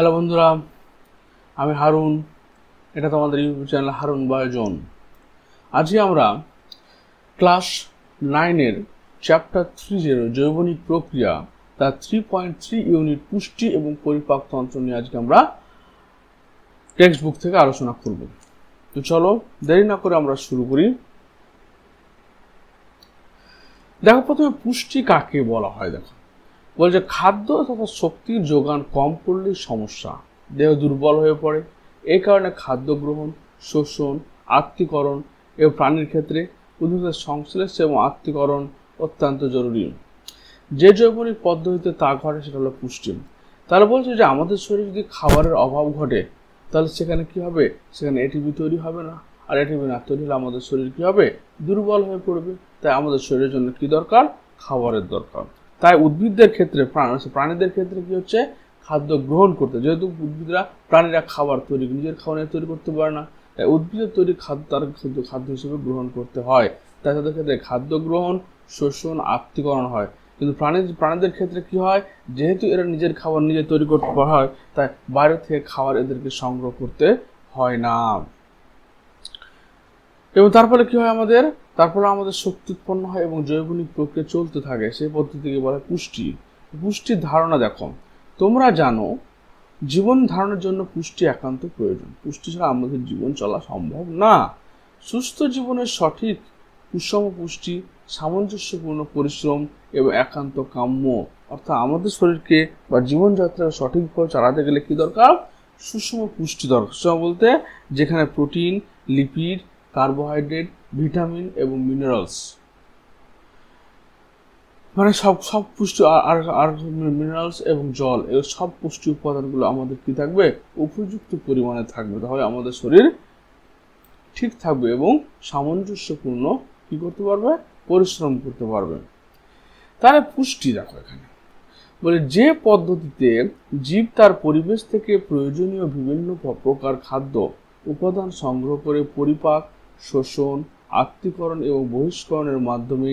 Hello বন্ধুরা, আমি হারুন। এটা তোমাদের ইউটিউব চ্যানেল হারুন বায়োজন। আজকে আমরা ক্লাস 9-এর চ্যাপ্টার 3 জৈবনিক প্রক্রিয়া তার 3.3 ইউনিট পুষ্টি এবং পরিপাক তন্ত্র নিয়ে আজকে আমরা টেক্সট বুক থেকে আলোচনা করব। তো চলো দেরি না করে আমরা শুরু করি। দেখো, প্রথমে পুষ্টি কাকে বলা হয়। দেখো, বলছে খাদ্য তথা শক্তির যোগান কম পড়লেই সমস্যা, দেহ দুর্বল হয়ে পড়ে। এই কারণে খাদ্য গ্রহণ, শোষণ, আত্তীকরণ এবং প্রাণীর ক্ষেত্রে উদ্ভিদের সংশ্লেষ এবং আত্তীকরণ অত্যন্ত জরুরি। যে জৈবনিক পদ্ধতিতে তা ঘটে সেটা হলো পুষ্টি। তাহলে বলছে যে আমাদের শরীরে যদি খাবারের অভাব ঘটে তাহলে সেখানে কি হবে? সেখানে এটিপি তৈরি হবে না, আর এটিপি না তৈরি হলে আমাদের শরীর কি হবে? দুর্বল হয়ে পড়বে। তাই আমাদের শরীরের জন্য কি দরকার? খাবারের দরকার। তাই উদ্ভিদদের ক্ষেত্রে প্রাণীদের ক্ষেত্রে কি হচ্ছে? খাদ্য গ্রহণ করতে, যেহেতু প্রাণীরা খাবার তৈরি নিজের খাবার তৈরি করতে পারে না, তাই উদ্ভিদের তৈরি খাদ্য তার খাদ্য হিসেবে গ্রহণ করতে হয়। তাই তাদের ক্ষেত্রে খাদ্য গ্রহণ, শোষণ, আত্তীকরণ হয়। কিন্তু প্রাণীদের ক্ষেত্রে কি হয়? যেহেতু এরা নিজের খাবার নিজে তৈরি করতে হয়, তাই বাইরে থেকে খাবার এদেরকে সংগ্রহ করতে হয় না। এবং তারপরে কি হয়? তারপরে আমাদের শক্তি উৎপন্ন হয় এবং জৈবনিক প্রক্রিয়া চলতে থাকে। সেই পদ্ধতিকে বলা হয় পুষ্টি। পুষ্টির ধারণা দেখো, তোমরা জানো জীবন ধারণের জন্য পুষ্টি একান্ত প্রয়োজন। পুষ্টি ছাড়া আমাদের জীবন চলা সম্ভব না। সুস্থ জীবনের সঠিক সুষম পুষ্টি, সামঞ্জস্যপূর্ণ পরিশ্রম এবং একান্ত কাম্য। অর্থাৎ আমাদের শরীরকে বা জীবনযাত্রাকে সঠিকভাবে চালাতে গেলে কি দরকার? সুষম পুষ্টি দরকার। সুষম বলতে যেখানে প্রোটিন, লিপিড, কার্বোহাইড্রেট, ভিটামিন এবং মিনারেলস, মানে সব পুষ্টি আর মিনারেলস এবং জল, এই সব পুষ্টি উপাদানগুলো আমাদের কি থাকবে? উপযুক্ত পরিমাণে থাকবে। তাহলে আমাদের শরীর ঠিক থাকবে এবং সামঞ্জস্যপূর্ণ কি করতে পারবে? পরিশ্রম করতে পারবে। তাহলে পুষ্টি দেখো, এখানে বলে যে পদ্ধতিতে জীব তার পরিবেশ থেকে প্রয়োজনীয় বিভিন্ন প্রকার খাদ্য উপাদান সংগ্রহ করে পরিপাক, শোষণ, আত্তীকরণ এবং বহিষ্করণের মাধ্যমে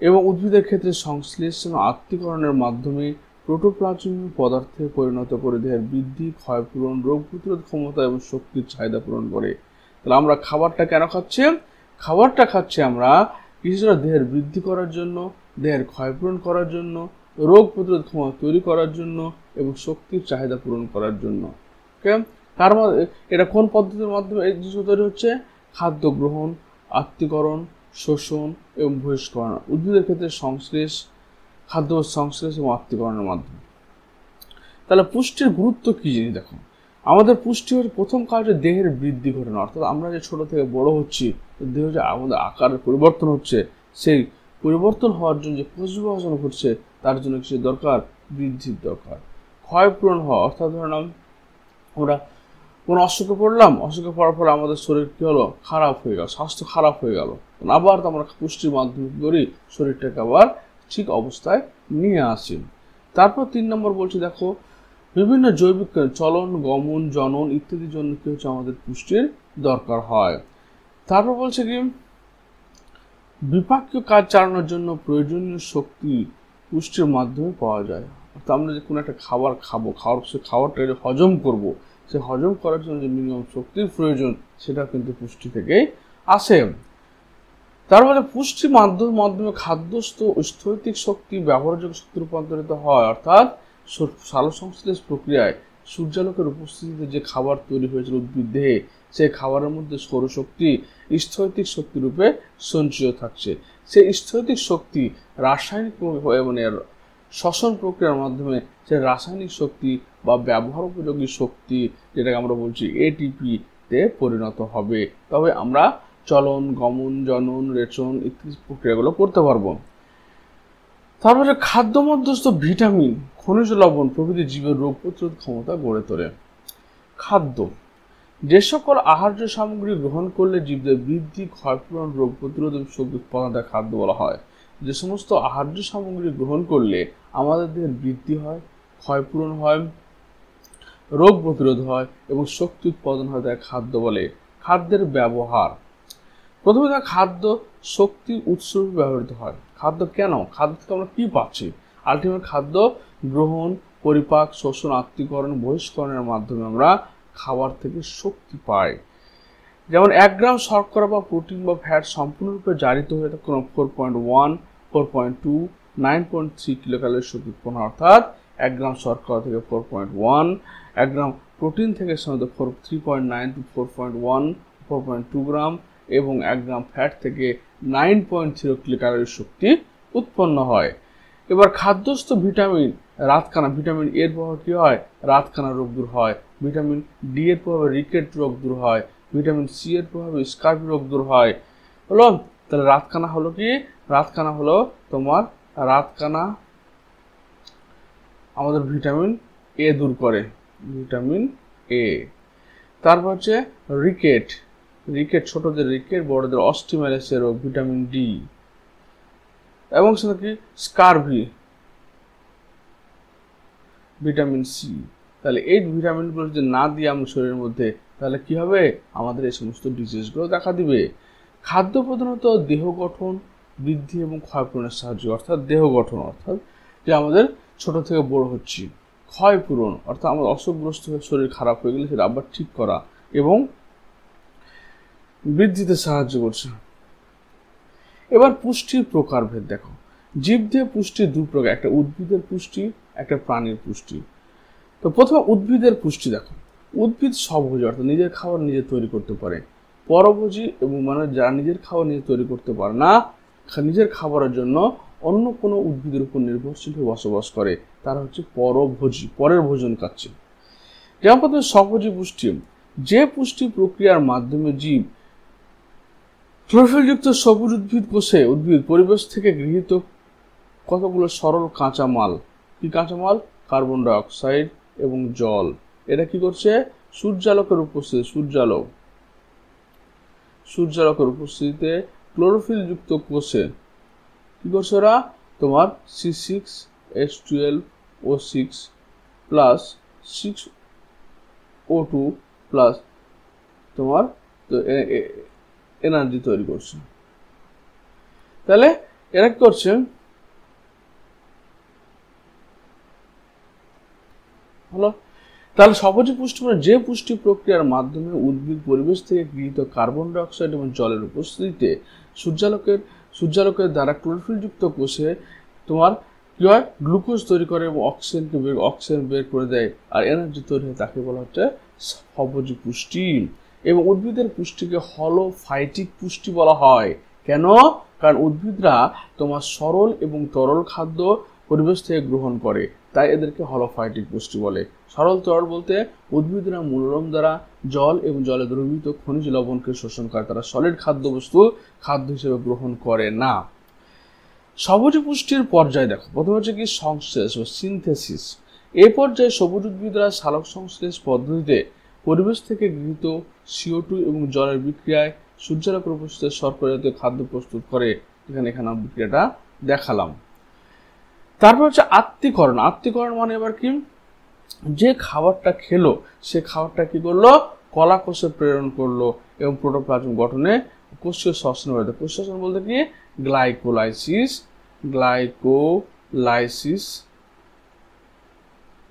এবং উদ্ভিদের ক্ষেত্রে সংশ্লেষ এবং আত্তীকরণের মাধ্যমে প্রোটোপ্লাজমীয় পদার্থে পরিণত করে দেহের বৃদ্ধি, ক্ষয়পূরণ, রোগ প্রতিরোধ ক্ষমতা এবং শক্তির চাহিদা পূরণ করে। তাহলে আমরা খাবারটা কেন খাচ্ছি? খাবারটা খাচ্ছি আমরা কিছুটা দেহের বৃদ্ধি করার জন্য, দেহের ক্ষয়পূরণ করার জন্য, রোগ প্রতিরোধ ক্ষমতা তৈরি করার জন্য এবং শক্তির চাহিদা পূরণ করার জন্য। ওকে, তার মধ্যে এটা কোন পদ্ধতির মাধ্যমে এই জিনিস তৈরি হচ্ছে? খাদ্য গ্রহণ, আত্তীকরণ, শোষণ এবং বহিষ্করণ। উদ্ভিদের ক্ষেত্রে খাদ্য সংশ্লেষ এবং আত্তীকরণের মাধ্যমে। তাহলে পুষ্টির গুরুত্ব কি জিনিস দেখো। আমাদের পুষ্টি হচ্ছে প্রথম কাজ দেহের বৃদ্ধি ঘটানো। অর্থাৎ আমরা যে ছোট থেকে বড় হচ্ছি, দেহ যে আমাদের আকারের পরিবর্তন হচ্ছে, সেই পরিবর্তন হওয়ার জন্য যে কোষ বিভাজন ঘটছে তার জন্য কিছু দরকার? বৃদ্ধির দরকার। ক্ষয়পূরণ হওয়া, অর্থাৎ ধরুন আমরা কোনো অসুখে পড়ার ফলে আমাদের শরীর কি হলো? খারাপ হয়ে গেল, স্বাস্থ্য খারাপ হয়ে গেল। আবার তো আমরা পুষ্টির মাধ্যমে কি করি? শরীরটাকে আবার ঠিক অবস্থায় নিয়ে আসি। তারপর 3 নম্বর বলছি, দেখো বিভিন্ন জৈবিক চলন, গমন, জনন ইত্যাদির জন্য কি হচ্ছে? আমাদের পুষ্টির দরকার হয়। তারপর বলছে কি বিপাকীয় কাজ চালানোর জন্য প্রয়োজনীয় শক্তি পুষ্টির মাধ্যমে পাওয়া যায়। অর্থাৎ আমরা যে কোনো একটা খাবার খাবো, খাবারটা হজম করব, সে হজম করার জন্য যে মিনিমাম শক্তির প্রয়োজন সেটা কিন্তু পুষ্টি থেকেই আসে। তারপরে পুষ্টির মাধ্যমে খাদ্যস্থ স্থৈতিক শক্তি ব্যবহারযোগ্য শক্তি রূপান্তরিত হয়। অর্থাৎ সালোকসংশ্লেষ প্রক্রিয়ায় সূর্যালোকের উপস্থিতিতে যে খাবার তৈরি হয়েছিল উদ্ভিদ দেহে, সেই খাবারের মধ্যে সৌরশক্তি স্থৈতিক শক্তি রূপে সঞ্চিত থাকছে। সেই স্থৈতিক শক্তি রাসায়নিক শ্বসন প্রক্রিয়ার মাধ্যমে সে রাসায়নিক শক্তি বা ব্যবহার উপযোগী শক্তি, যেটাকে আমরা বলছি এটিপি তে পরিণত হবে। তবে আমরা চলন, গমন, জনন, রেচন ইত্যাদি প্রক্রিয়াগুলো করতে পারবো। তারপরে খাদ্য মধ্যস্থ ভিটামিন, খনিজ লবণ প্রভৃতি জীবের রোগ প্রতিরোধ ক্ষমতা গড়ে তোলে। খাদ্য, যে সকল আহার্য সামগ্রী গ্রহণ করলে জীবদের বৃদ্ধি, ক্ষয়পূরণ, রোগ প্রতিরোধ এবং শক্তি উৎপাদন খাদ্য বলা হয়। যে সমস্ত আহার্য সামগ্রী গ্রহণ করলে আমাদের দেহের বৃদ্ধি হয়, ক্ষয়পূরণ হয়, রোগ প্রতিরোধ হয় এবং শক্তি উৎপাদন হয়, তাই খাদ্য বলে। খাদ্যের ব্যবহার, প্রথমে খাদ্য শক্তির উৎস রূপে ব্যবহৃত হয়। খাদ্য কেন? খাদ্য থেকে আমরা কি পাচ্ছি? আলটিমেট খাদ্য গ্রহণ, পরিপাক, শোষণ, আত্তীকরণ, বহিষ্করণের মাধ্যমে আমরা খাবার থেকে শক্তি পাই। যেমন 1 গ্রাম শর্করা বা প্রোটিন বা ফ্যাট সম্পূর্ণরূপে জারিত হয়ে থাকে 4.1, 4.2, 9.3 কিলোক্যালোরি শক্তি উৎপন্ন, অর্থাৎ 1 গ্রাম শর্করা থেকে 4.1, 1 গ্রাম প্রোটিন থেকে সাধারণত 3.9 to 4.1, 4.2 গ্রাম এবং 1 গ্রাম ফ্যাট থেকে 9.0 কিলোক্যালোরি শক্তি উৎপন্ন হয়। এবার খাদ্যস্থ ভিটামিন রাতকানা, ভিটামিন এর প্রভাবে কি হয়? রাতকানা রোগ দূর হয়। ভিটামিন ডি এর প্রভাবে রিকেট রোগ দূর হয়। ভিটামিন সি এর প্রভাবে স্কার্বি রোগ দূর হয়। হলো? তাহলে রাতকানা হলো কি? রাতকানা হলো তোমার রাতকানা আমাদের ভিটামিন এ দূর করে, ভিটামিন এ। তারপর হচ্ছে রিকেট, রিকেট ছোটদের রিকেট, বড়দের অস্টিওমালাইসিস রোগ, ভিটামিন ডি। এবং সেটা কি? Scurvy, vitamin C. তাহলে এই ভিটামিনগুলো যদি না দিই আমরা শরীরের মধ্যে, তাহলে কি হবে? আমাদের এই সমস্ত ডিজিজগুলো দেখা দিবে। খাদ্য প্রধানত দেহ গঠন, বৃদ্ধি এবং ক্ষয়পূরণের সাহায্য, অর্থাৎ দেহ গঠন অর্থাৎ যে আমাদের ছোট থেকে বড় হচ্ছি, ক্ষয়পূরণ অর্থাৎ আমাদের অসুখগ্রস্ত হয়ে শরীর খারাপ হয়ে গেলে সেটা আবার ঠিক করা, এবং বৃদ্ধিতে সাহায্য করছে। এবার পুষ্টির প্রকারভেদ দেখো। জীবদেহে পুষ্টির 2 প্রকার, একটা উদ্ভিদের পুষ্টি, একটা প্রাণীর পুষ্টি। তো প্রথমে উদ্ভিদের পুষ্টি দেখো। উদ্ভিদ স্বভোজী অর্থাৎ নিজের খাবার নিজে তৈরি করতে পারে। পরভোজী এবং মানে যারা নিজের খাবার নিজে তৈরি করতে পারে না, নিজের খাবারের জন্য অন্য কোনো উদ্ভিদের উপর নির্ভরশীল হয়ে বসবাস করে, তারা হচ্ছে পরভোজী, পরের ভোজন খাচ্ছে। যেমন প্রথমে স্বভোজী পুষ্টি, যে পুষ্টি প্রক্রিয়ার মাধ্যমে জীব ক্লোরোফিলযুক্ত সবুজ উদ্ভিদ কোষে উদ্ভিদ পরিবেশ থেকে গৃহীত কতগুলো সরল কাঁচামাল, কি কাঁচামাল? কার্বন ডাই অক্সাইড এবং জল, এটা কি করছে? সূর্যালোকের উপস্থিতি, সূর্যালোকের উপস্থিতিতে ক্লোরোফিল যুক্ত কোষে কি করছে ওরা? তোমার C6H12O6 প্লাস 6O2 প্লাস তোমার এনার্জি তৈরি করছে। তাহলে এরা কি করছে? হলো? তাহলে স্বভোজী পুষ্টি মানে যে পুষ্টি প্রক্রিয়ার মাধ্যমে উদ্ভিদ পরিবেশ থেকে গৃহীত কার্বন ডাই অক্সাইড এবং জলের উপস্থিতিতে সূর্যালোকের দ্বারা ক্লোরোফিলযুক্ত কোষে তোমার কি হয়? গ্লুকোজ তৈরি করে এবং অক্সিজেন বের করে দেয় আর এনার্জি তৈরি হয়, তাকে বলা হচ্ছে স্বভোজী পুষ্টি। এবং উদ্ভিদের পুষ্টিকে হলোফাইটিক পুষ্টি বলা হয়। কেন? কারণ উদ্ভিদরা তোমার সরল এবং তরল খাদ্য পরিবেশ থেকে গ্রহণ করে, তাই এদেরকে হলোফাইটিক পুষ্টি বলে। সরল তরল বলতে উদ্ভিদরা মূলরম দ্বারা জল এবং জলে দ্রবীভূত খনিজ লবণকে শোষণ করে, তারা সলিড খাদ্যবস্তু খাদ্য হিসেবে গ্রহণ করে না। স্বভোজী পুষ্টির পর্যায় দেখো। প্রথমে হচ্ছে কি? সংশ্লেষ বা সিনথেসিস। এই পর্যায়ে সবুজ উদ্ভিদরা সালোক সংশ্লেষ পদ্ধতিতে পরিবেশ থেকে গৃহীত CO2 এবং জলের বিক্রিয়ায় সূর্যালোকের উপস্থিতিতে শর্করা জাতীয় খাদ্য প্রস্তুত করে। এখানে বিক্রিয়াটা দেখালাম। তারপর হচ্ছে আত্তীকরণ। আত্তীকরণ মানে এবার কি? যে খাবারটা খেলো সে খাবারটা কি করলো? কলা কোষে প্রেরণ করলো এবং প্রোটোপ্লাজম গঠনে কোষীয় শ্বসন হয়ে যায়। কোষীয় শ্বসন বলতে কি? গ্লাইকোলাইসিস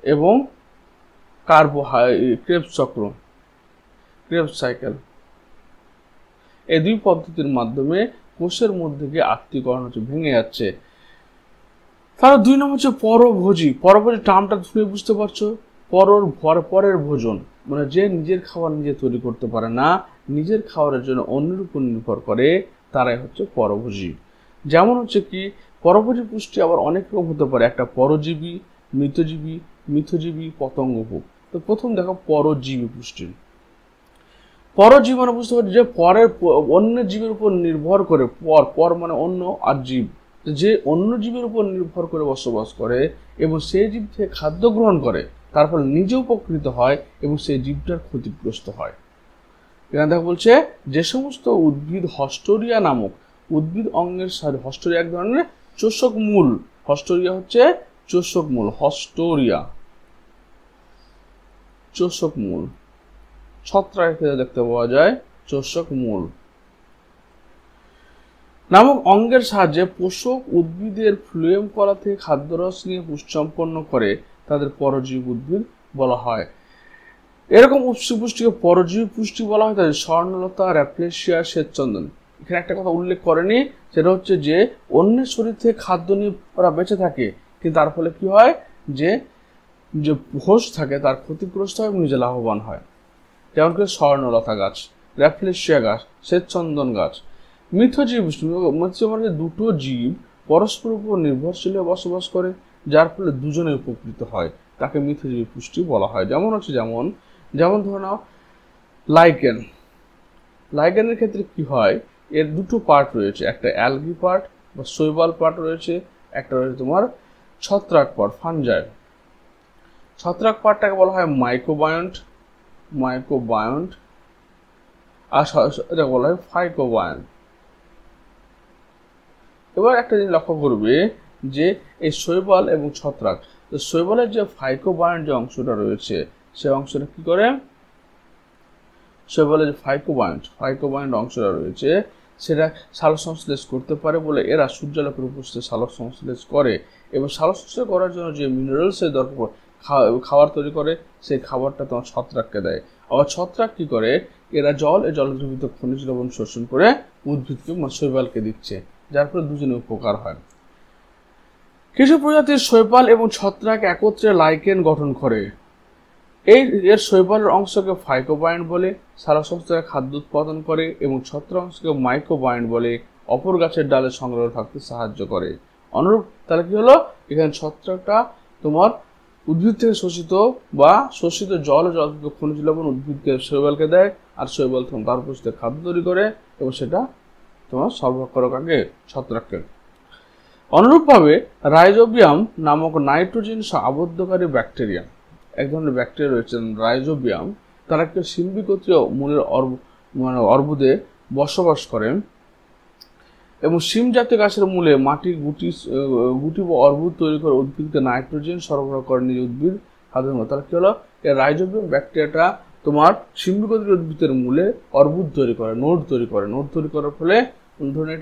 এবং ক্রেবস চক্র, ক্রেবস সাইকেল, এই 2 পদ্ধতির মাধ্যমে কোষের মধ্যে গিয়ে আত্তীকরণ হচ্ছে, ভেঙে যাচ্ছে। তাহলে 2 নম্বর হচ্ছে পরভোজী। পরভোজী টার্মটা শুনে বুঝতে পারছো? পরের ভোজন মানে যে নিজের খাবার নিজে তৈরি করতে পারে না, নিজের খাবারের জন্য অন্যের উপর নির্ভর করে, তারাই হচ্ছে পরভোজী। যেমন হচ্ছে কি? পরভোজী পুষ্টি আবার অনেক রকম হতে পারে। একটা পরজীবী, মিথজীবী, পতঙ্গভোগ। তো প্রথম দেখো পরজীবী পুষ্টি। পরজীবী মানে বুঝতে পারছি যে অন্য জীবের উপর নির্ভর করে, পর মানে অন্য আর জীব, যে অন্য জীবের উপর নির্ভর করে বসবাস করে এবং সেই জীব থেকে খাদ্য গ্রহণ করে, তার ফলে নিজে উপকৃত হয় এবং সেই জীবটার ক্ষতিগ্রস্ত হয়। এখানে দেখো বলছে যে সমস্ত উদ্ভিদ হস্টোরিয়া নামক উদ্ভিদ অঙ্গের সাথে, হস্টোরিয়া এক ধরনের চোষক মূল, হস্টোরিয়া হচ্ছে চোষক মূল, চোষক মূল ছত্রাকের ক্ষেত্রে দেখতে পাওয়া যায় চোষক মূল নামক অঙ্গের সাহায্যে পোষক উদ্ভিদের ফ্লোয়েম কলা থেকে খাদ্যরস নিয়ে পুষ্টি সম্পন্ন করে, তাদের পরজীবী উদ্ভিদ বলা হয়। এরকম উৎস পুষ্টিকে পরজীবী পুষ্টি বলা হয়। তাদের স্বর্ণলতা, র্যাপ্লেশিয়া, শ্বেতচন্দন। এখানে একটা কথা উল্লেখ করেনি, সেটা হচ্ছে যে অন্যের শরীর থেকে খাদ্য নিয়ে ওরা বেঁচে থাকে, কিন্তু তার ফলে কি হয় যে যে হোস্ট থাকে তার ক্ষতিগ্রস্ত হয় এবং নিজে লাভবান হয়। যেমন করে স্বর্ণলতা গাছ, র্যাপ্লেশিয়া গাছ, শ্বেতচন্দন গাছ। মিথজীব মানে দুটো জীব পরস্পর উপর নির্ভরশীল হয়ে বসবাস করে, যার ফলে দুজনে উপকৃত হয়, তাকে মিথজীবী পুষ্টি বলা হয়। যেমন হচ্ছে যেমন ধরে নাও লাইকেন। লাইকেনের ক্ষেত্রে কি হয়, এর দুটো পার্ট রয়েছে, একটা অ্যালগি পার্ট বা শৈবাল পার্ট রয়েছে, একটা রয়েছে তোমার ছত্রাক পার্ট, ফানজাই। ছত্রাক পার্টটাকে বলা হয় মাইক্রোবায়ন্ট, আর এটা বলা হয় ফাইকোবায়ন্ট। এবার একটা জিনিস লক্ষ্য করবে যে এই শৈবাল এবং ছত্রাক, শৈবালের যে ফাইকোবায়ন্ট যে অংশটা রয়েছে, সেই অংশটা কি করে, শৈবালের যে ফাইকোবায়ন্ট অংশটা রয়েছে সেটা সালোকসংশ্লেষ করতে পারে বলে এরা সূর্যালোকের উপস্থিতিতে সালোকসংশ্লেষ করে, এবং সালোকসংশ্লেষ করার জন্য যে মিনারেলসের দরকার খাবার তৈরি করে, সেই খাবারটা তোমার ছত্রাককে দেয়। আবার ছত্রাক কি করে, এরা জলে দ্রবীভূত খনিজ লবণ শোষণ করে উদ্ভিদকে শৈবালকে দিচ্ছে, যার ফলে দুজনে উপকার হয়। কিছু প্রজাতির শৈবাল এবং ছত্রাক একত্রে লাইকেন গঠন করে। এর শৈবালের অংশকে ফাইকোবায়ন্ট বলে, সালোকসংশ্লেষে খাদ্য উৎপাদন করে, এবং ছত্রাক অংশকে মাইক্রোবায়ন্ট বলে, অপর গাছের ডালে সংগ্রহ থাকতে সাহায্য করে। অনুরূপ তাহলে কি হলো, এখানে ছত্রাকটা তোমার উদ্ভিদ থেকে শোষিত জল খনিজ লবণ উদ্ভিদকে শৈবালকে দেয়, আর শৈবাল তার উপস্থিতিতে খাদ্য তৈরি করে এবং সেটা তোমার সরবরাহ করে কাকে, ছত্রাককে। অনুরূপভাবে রাইজোবিয়াম নামক নাইট্রোজেন আবদ্ধকারী ব্যাকটেরিয়া, এক ধরনের ব্যাকটেরিয়া রয়েছে রাইজোবিয়াম, তারা একটা সিম্বিগোত্রীয় মূলের অর্বুদে বসবাস করে এবং শিম জাতীয় গাছের মূলে মাটির গুটি বা অর্বুদ তৈরি করে উদ্ভিদকে নাইট্রোজেন সরবরাহ করে নিয়ে উদ্ভিদ সাধারণ। তাহলে কি হলো, এই রাইজোবিয়াম ব্যাকটেরিয়াটা তোমার সিম্বিগোত্রীয় উদ্ভিদের মূলে অর্বুদ তৈরি করে, নোড তৈরি করার ফলে ধরনের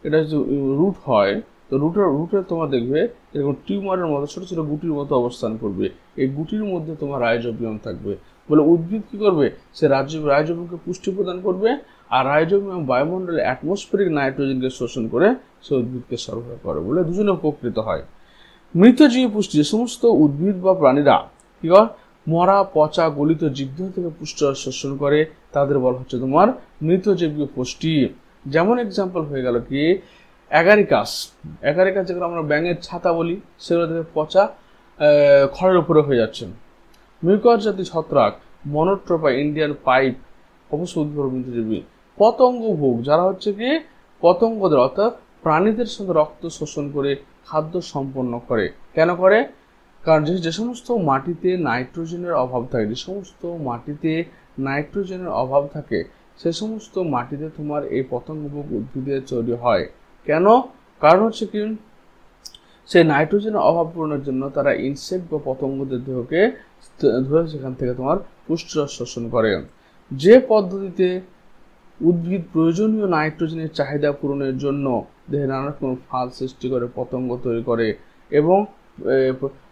এটা যদি রুট হয়, তো রুটে তোমার দেখবে এরকম টিউমারের মতো ছোট ছোট গুটির মতো অবস্থান করবে, এই গুটির মধ্যে তোমার রাইজোবিয়াম থাকবে বলে উদ্ভিদ কি করবে, সে রাইজোবিয়ামকে পুষ্টি প্রদান করবে, আর রাইজোবিয়াম বায়ুমণ্ডলে অ্যাটমসফিয়ারিক নাইট্রোজেনকে শোষণ করে সে উদ্ভিদকে সরবরাহ করে বলে দুজনে উপকৃত হয়। মৃতজীবী পুষ্টি, যে সমস্ত উদ্ভিদ বা প্রাণীরা কি হয়, মরা পচা গলিত জীবদেহ থেকে পুষ্টি শোষণ করে, তাদের বলা হচ্ছে তোমার মৃতজীবী পুষ্টি। যেমন এক্সাম্পল হয়ে গেল কি অ্যাগারিকাস, যেগুলো আমরা ব্যাঙের ছাতা বলি, সেগুলো থেকে পচা খড়ের উপরে হয়ে যাচ্ছে। মিউকাস জাতীয় ছত্রাক, মনোট্রোপা, ইন্ডিয়ান পাইপ, অবশ্য উদ্ভিদ মৃতজীবী। পতঙ্গভোগ, যারা হচ্ছে কি পতঙ্গদের অর্থাৎ প্রাণীদের সাথে রক্ত শোষণ করে খাদ্য সম্পন্ন করে। কেন করে, কারণ যে সমস্ত মাটিতে নাইট্রোজেনের অভাব থাকে সে সমস্ত মাটিতে তোমার এই পতঙ্গভোগ উদ্ভিদের তৈরি হয়। কেন, কারণ হচ্ছে কি সেই নাইট্রোজেনের অভাব পূরণের জন্য তারা ইনসেক্ট বা পতঙ্গদের দেহকে ধরে সেখান থেকে তোমার পুষ্টিরস শোষণ করে। যে পদ্ধতিতে উদ্ভিদ প্রয়োজনীয় নাইট্রোজেনের চাহিদা পূরণের জন্য দেহে নানা রকম ফাল সৃষ্টি করে, পতঙ্গ তৈরি করে এবং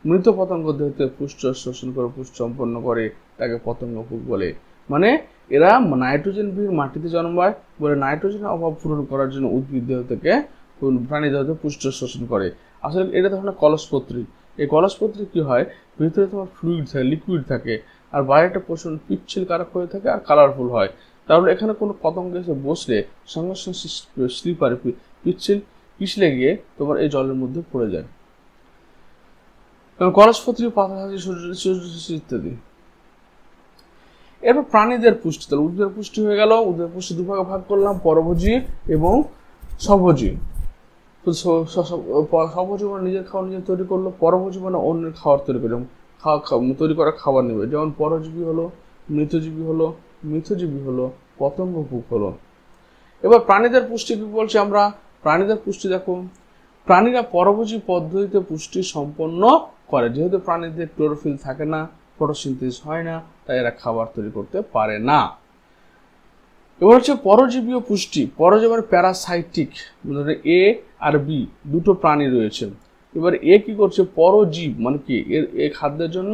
মৃত পতঙ্গ দেহতে পুষ্টিরস শোষণ করে পুষ্টি সম্পন্ন করে, তাকে পতঙ্গভোগ বলে। মানে এরা নাইট্রোজেন বিহীন মাটিতে জন্মায় বলে নাইট্রোজেনের অভাব পূরণ করার জন্য উদ্ভিদ দেহ থেকে প্রাণী দেহ থেকে পুষ্টিরস শোষণ করে। আসলে এটা ধরনের কলসপত্রী। এই কলসপত্রী কি হয়, ভিতরে তোমার ফ্লুইড থাকে, লিকুইড থাকে, আর বাইরেটা প্রচন্ড পিচ্ছিল কারক হয়ে থাকে আর কালারফুল হয়। তাহলে এখানে কোনো পতঙ্গ এসে বসলে সঙ্গে সঙ্গে স্লিপারে পিছলে গিয়ে তোমার এই জলের মধ্যে পড়ে যায়। কলসপত্রী, পাতা ইত্যাদি। এরপর প্রাণীদের পুষ্টি, তাহলে উদ্ভিদের পুষ্টি হয়ে গেল। উদ্ভিদের পুষ্টি দুভাগে ভাগ করলাম, পরভোজী এবং স্বভোজী। স্বভোজী মানে নিজের খাবার নিজে তৈরি করলো, পরভোজী মানে অন্যের খাবার তৈরি করে তৈরি করা খাবার নেবে। যেমন পরজীবী হলো, মৃতজীবী হলো, পতঙ্গভোগ হলো। এবার প্রাণীদের পুষ্টি কি বলছি আমরা, প্রাণীদের পুষ্টি দেখো, প্রাণীরা পরভোজী পদ্ধতিতে পুষ্টি সম্পন্ন করে। যেহেতু প্রাণীদের ক্লোরোফিল থাকে না, ফটোসিনথেসিস হয় না, তাই এরা খাবার তৈরি করতে পারে না। এবার হচ্ছে পরজীবীয় পুষ্টি। পরজীবী মানে প্যারাসাইটিক, এ আর বি দুটো প্রাণী রয়েছে। এবার এ কি করছে, পরজীব মানে কি, এ খাদ্যের জন্য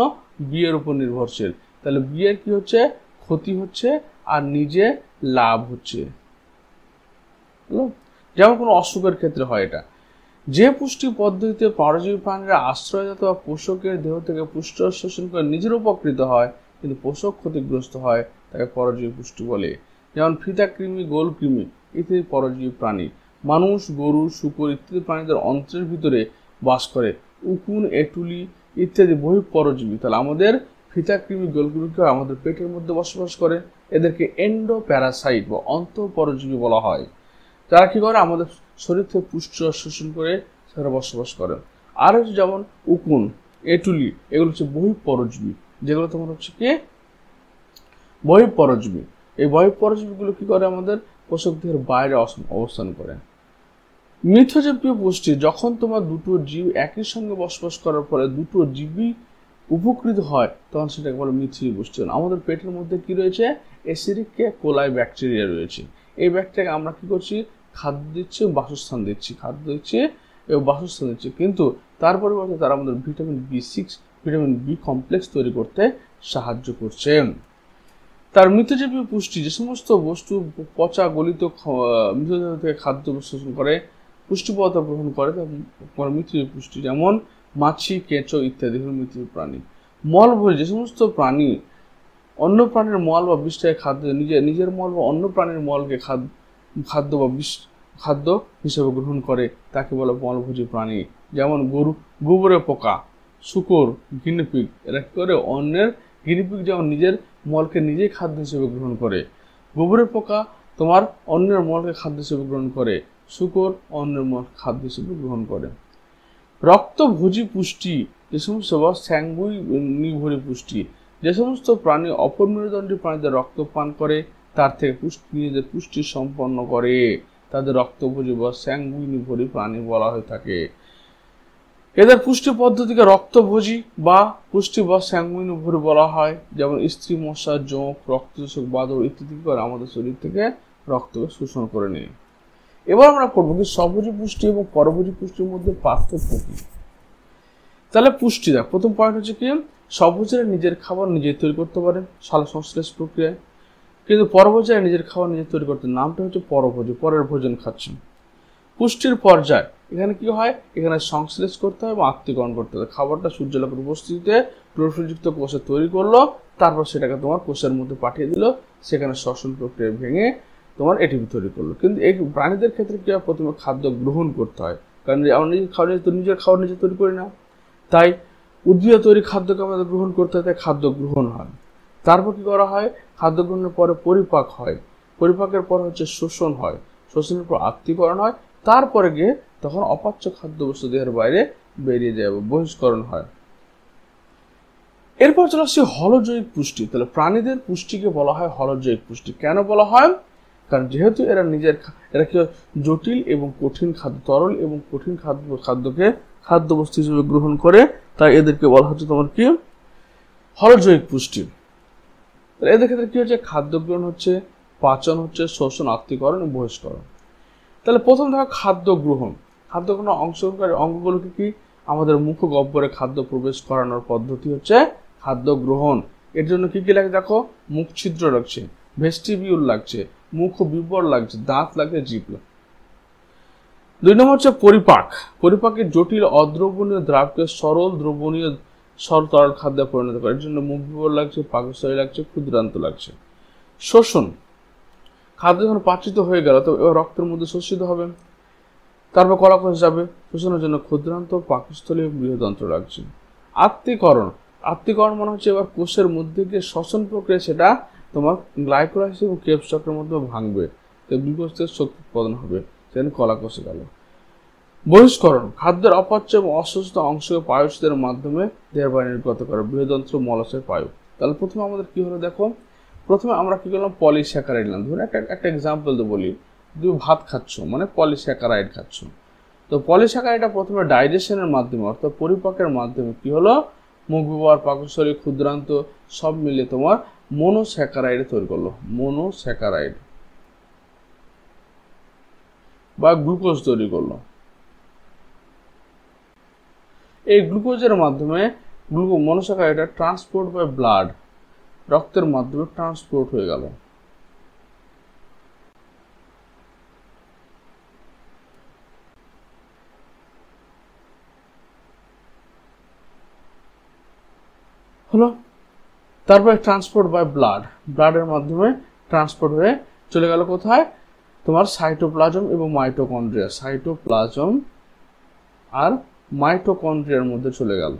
বি এর উপর নির্ভরশীল, তাহলে বি এর কি হচ্ছে, ক্ষতি হচ্ছে আর নিজে লাভ হচ্ছে। যেমন কোনো অসুখের ক্ষেত্রে হয় এটা, যে পুষ্টি পদ্ধতিতে পরজীবী প্রাণীরা আশ্রয়জাত বা পোষকের দেহ থেকে পুষ্টি শোষণ করে নিজের উপকৃত হয় কিন্তু পোষক ক্ষতিগ্রস্ত হয়, তাকে পরজীবী পুষ্টি বলে। যেমন ফিতা কৃমি, গোল কৃমি ইত্যাদি পরজীবী প্রাণী। মানুষ, গরু, শূকর ইত্যাদি প্রাণীদের অন্ত্রের ভিতরে বাস করে। উকুন, এটুলি ইত্যাদি বহিঃপরজীবী। তাহলে আমাদের ফিতা কৃমি, গোল কৃমিকে আমাদের পেটের মধ্যে বসবাস করে, এদেরকে এন্ডো প্যারাসাইট বা অন্তঃপরজীবী বলা হয়। যারা কি করে, আমাদের শরীর থেকে পুষ্টি শোষণ করে সেখানে বসবাস করে। আর হচ্ছে যেমন উকুন, এটুলি, এগুলো হচ্ছে বহিঃপরজীবী, যেগুলো তোমার হচ্ছে কি বহিঃপরজীবী। এই বহিঃপরজীবীগুলো কি করে, আমাদের পোষক দেহের বাইরে অবস্থান করে। মিথজীবী পুষ্টি, যখন তোমার দুটো জীব একই সঙ্গে বসবাস করার পরে দুটো জীবই উপকৃত হয় তখন সেটাকে বলে মিথজীবী পুষ্টি। আমাদের পেটের মধ্যে কি রয়েছে, এসিডিকে কোলাই ব্যাকটেরিয়া রয়েছে। এই ব্যাকটেরিয়া আমরা কি করছি, খাদ্য দিচ্ছি, বাসস্থান দিচ্ছি, খাদ্য দিচ্ছি এবং বাসস্থান দিচ্ছি, কিন্তু তার পরিবর্তে তারা আমাদের vitamin B6, vitamin B complex তৈরি করতে সাহায্য করছে। তার মৃতজীবী পুষ্টি, যে সমস্ত বস্তু পচা গলিত মৃতদেহ থেকে খাদ্য শোষণ করে, পুষ্টি পদার্থ গ্রহণ করে, তার মৃতজীবী পুষ্টি। যেমন মাছি, কেঁচো ইত্যাদি হল মৃতজীবী প্রাণী। মলভোজী, যে সমস্ত প্রাণী অন্য প্রাণীর মল বা বিষটাকে খাদ্য, নিজের মল বা অন্য প্রাণীর মলকে খাদ্য বা বিষ খাদ্য হিসেবে গ্রহণ করে, তাকে বলে মলভোজী প্রাণী। যেমন গরু, গোবরের পোকা, শূকর, গিনিপিগ, এরা কি করে, অন্যের গিনিপিগ যেমন নিজের মলকে নিজেই খাদ্য হিসেবে গ্রহণ করে, গোবরের পোকা তোমার অন্যের মলকে খাদ্য হিসেবে গ্রহণ করে, শূকর অন্যের মল খাদ্য হিসেবে গ্রহণ করে। রক্তভোজী পুষ্টি, যে সমস্ত বা স্যাঙ্গুইনিভোজী পুষ্টি, যে সমস্ত প্রাণী অপর মেরুদণ্ডী প্রাণীদের রক্ত পান করে তার থেকে নিজেদের পুষ্টি সম্পন্ন করে, তাদের রক্তভোজী বা স্যাঙ্গুইনিভোজী প্রাণী বলা হয়ে থাকে। এদের পুষ্টি পদ্ধতিকে রক্তভোজী বা পুষ্টি বা স্যাঙ্গুইনিভোজী বলা হয়। যেমন স্ত্রী মশা, জোঁক, রক্তশোষক বাদুড় ইত্যাদি করে আমাদের শরীর থেকে রক্তকে শোষণ করে নেয়। এবার আমরা পড়বো কি স্বভোজী পুষ্টি এবং পরভোজী পুষ্টির মধ্যে পার্থক্য কি। তাহলে পুষ্টি দেখ, প্রথম পয়েন্ট হচ্ছে কি, স্বভোজীরা নিজের খাবার নিজে তৈরি করতে পারে সালোক সংশ্লেষ প্রক্রিয়ায়, কিন্তু পরভোজীরা নিজের খাবার নিজে তৈরি করতে, নামটা হচ্ছে পরভোজী, পরের ভোজন খাচ্ছে। পুষ্টির পর্যায়, এখানে কি হয়, এখানে সংশ্লেষ করতে হয় এবং আত্তীকরণ করতে হয়। খাবারটা সূর্যালোকের উপস্থিতিতে ক্লোরোফিলযুক্ত কোষে তৈরি করলো, তারপর সেটাকে তোমার কোষের মধ্যে পাঠিয়ে দিল, সেখানে শ্বসন প্রক্রিয়া ভেঙে তোমার এটিপি তৈরি করলো। কিন্তু এই প্রাণীদের ক্ষেত্রে কি হয়, প্রথমে খাদ্য গ্রহণ করতে হয়, কারণ আমরা নিজের খাবার নিজে তৈরি করি না, তাই উদ্ভিদ তৈরি খাদ্যকে আমাদের গ্রহণ করতে হয়, তাই খাদ্য গ্রহণ হয়। তারপর কি করা হয়, খাদ্য গ্রহণের পরে পরিপাক হয়, পরিপাকের পর হচ্ছে শোষণ হয়, শোষণের পর আত্তীকরণ হয়, তারপরে গিয়ে তখন অপাচ্য খাদ্যবস্তু দেহের বাইরে বেরিয়ে যায়, বহিষ্করণ হয়। এরপর চলে আসছে হলজৈবিক পুষ্টি। তাহলে প্রাণীদের পুষ্টিকে বলা হয় হলজৈবিক পুষ্টি। কেন বলা হয়, কারণ যেহেতু এরা কি জটিল এবং কঠিন খাদ্য, তরল এবং কঠিন খাদ্যকে খাদ্যবস্তু হিসেবে গ্রহণ করে, তাই এদেরকে বলা হচ্ছে তোমার কি হলজৈবিক পুষ্টি। এদের ক্ষেত্রে কি হচ্ছে, খাদ্য গ্রহণ হচ্ছে, পাচন হচ্ছে, শোষণ, আত্তীকরণ এবং বহিষ্করণ। তাহলে প্রথম দেখো খাদ্য গ্রহণ। খাদ্য গ্রহণ অংশগ্রহণকারী অঙ্গগুলোকে কি, আমাদের মুখ গহ্বরে খাদ্য প্রবেশ করানোর পদ্ধতি হচ্ছে খাদ্য গ্রহণ। এর জন্য কি কি লাগে দেখো, মুখ ছিদ্র লাগছে, ভেস্টিবিউল লাগছে, মুখ বিবর লাগছে, দাঁত লাগছে, জিভ লাগছে। 2 নম্বর হচ্ছে পরিপাক। পরিপাকের জটিল অদ্রবণীয় দ্রাবকে সরল দ্রবণীয় তরল খাদ্যে পরিণত করে, এর জন্য মুখ বিবর লাগছে, পাকস্থলী লাগছে, ক্ষুদ্রান্ত লাগছে। শোষণ, খাদ্য যখন পাচিত হয়ে গেল তো এবার রক্তের মধ্যে শোষিত হবে, তারপর কলাকোষ যাবে, শোষণের জন্য ক্ষুদ্রান্ত, পাকস্থলী এবং বৃহদন্ত্র লাগছে। আত্তীকরণ, আত্তীকরণ মানে হচ্ছে এবার কোষের মধ্যে গিয়ে শ্বসন প্রক্রিয়া, সেটা তোমার গ্লাইকোলাইসিস এবং ক্রেবস চক্রের মধ্যে ভাঙবে, তো গ্লুকোজ থেকে শক্তি উৎপাদন হবে, সেখানে কলাকোষে গেল। বহিষ্করণ, খাদ্যের অপাচ্য এবং অসুস্থ অংশকে পায়ুষদের মাধ্যমে দেহের বাইরে নির্গত করে, বৃহদন্ত্র, মলাশয়, পায়ু। তাহলে প্রথমে আমাদের কি হলো দেখো, প্রথমে আমরা কি করলাম, পলিস্যাকারাইড নিলাম। ধরুন একটা এক্সাম্পল তো বলি, তুমি ভাত খাচ্ছ মানে পলিস্যাকারাইড খাচ্ছ, তো পলিস্যাকারাইডটা প্রথমে ডাইজেশনের মাধ্যমে অর্থাৎ পরিপাকের মাধ্যমে কি হলো, মুখ বিবর, পাকস্থলী, ক্ষুদ্রান্ত সব মিলে তোমার মনোস্যাকারাইড তৈরি করলো, মনোস্যাকারাইড বা গ্লুকোজ তৈরি করলো। এই গ্লুকোজের মাধ্যমে মনোস্যাকারাইডটা ট্রান্সপোর্ট বাই ব্লাড, রক্তের মাধ্যমে ট্রান্সপোর্ট হয়ে গেল। হলো, তারপরে ট্রান্সপোর্ট বাই ব্লাড, ব্লাডের মাধ্যমে ট্রান্সপোর্ট হয়ে চলে গেল কোথায়, তোমার সাইটোপ্লাজম এবং মাইটোকন্ড্রিয়া, সাইটোপ্লাজম আর মাইটোকন্ড্রিয়ার মধ্যে চলে গেল।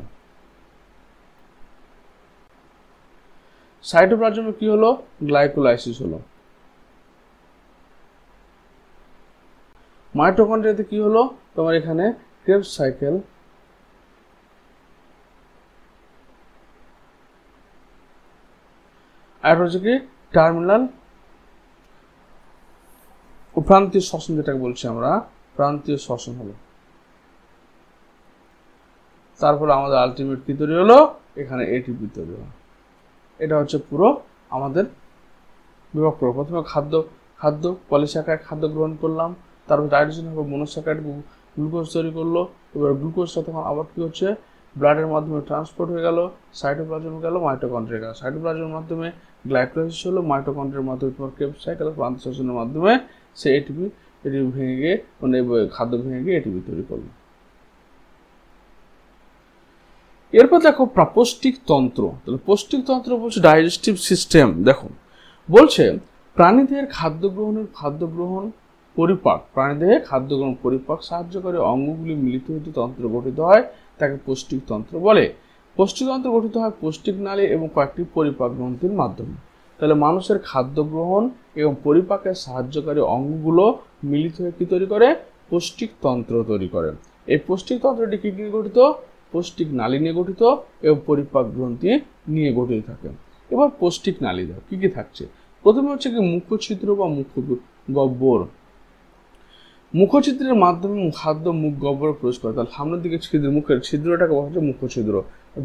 সাইটোপ্লাজমে কি হলো, গ্লাইকোলাইসিস হলো। মাইটোকন্ড্রিয়াতে কি হলো, তোমার এখানে ক্রেবস সাইকেল, আর হচ্ছে কি টার্মিনাল প্রান্তীয় শ্বসন, যেটাকে বলছি আমরা প্রান্তীয় শ্বসন হলো। তারপরে আমাদের আলটিমেট কি তৈরি হলো, এখানে এটিপি তৈরি হলো। এটা হচ্ছে পুরো আমাদের বিভাগ। প্রথমে খাদ্য পলিস্যাকারাইড খাদ্য গ্রহণ করলাম, তারপর ডাইজেশন হবে, মনোস্যাকারাইড গ্লুকোজ তৈরি করলো। এবার গ্লুকোজটা তখন আবার কি হচ্ছে, ব্লাডের মাধ্যমে ট্রান্সপোর্ট হয়ে গেল, সাইটোপ্লাজমে গেল, মাইটোকন্ড্রিয়া গেল। সাইটোপ্লাজমের মাধ্যমে গ্লাইকোলাইসিস হলো, মাইটোকন্ড্রিয়ার মাধ্যমে তোমার ক্রেবস সাইকেল, প্রান্তীয় শ্বসনের মাধ্যমে সে এটিপি ভেঙে গিয়ে মানে খাদ্য ভেঙে গিয়ে এটিপি তৈরি করলো। এরপর দেখো পৌষ্টিক তন্ত্র। তাহলে পৌষ্টিক তন্ত্র বলছে ডাইজেস্টিভ সিস্টেম। দেখো বলছে প্রাণীদেহের খাদ্য গ্রহণ পরিপাক, প্রাণীদেহে খাদ্য গ্রহণ পরিপাক সাহায্যকারী অঙ্গগুলি মিলিত হতে তন্ত্র গঠিত হয়, তাকে পৌষ্টিক তন্ত্র বলে। পৌষ্টিক তন্ত্র গঠিত হয় পৌষ্টিক নালী এবং কয়েকটি পরিপাক গ্রন্থির মাধ্যমে। তাহলে মানুষের খাদ্য গ্রহণ এবং পরিপাকের সাহায্যকারী অঙ্গগুলো মিলিত হয়ে কি তৈরি করে, পৌষ্টিক তন্ত্র তৈরি করে। এই পৌষ্টিক তন্ত্রটি কি নিয়ে গঠিত, পৌষ্টিক নালী নিয়ে গঠিত এবং পরিপাক গ্রন্থি নিয়ে গঠিত থাকে। এবার পৌষ্টিক নালী দেখো কি কি থাকছে। প্রথমে হচ্ছে কি মুখছিদ্র বা মুখগহ্বর। মুখছিদ্রের মাধ্যমে খাদ্য মুখ গহ্বরে প্রবেশ করে। তাহলে সামনের দিকে মুখের ছিদ্রটাকে বলা হচ্ছে মুখছিদ্র,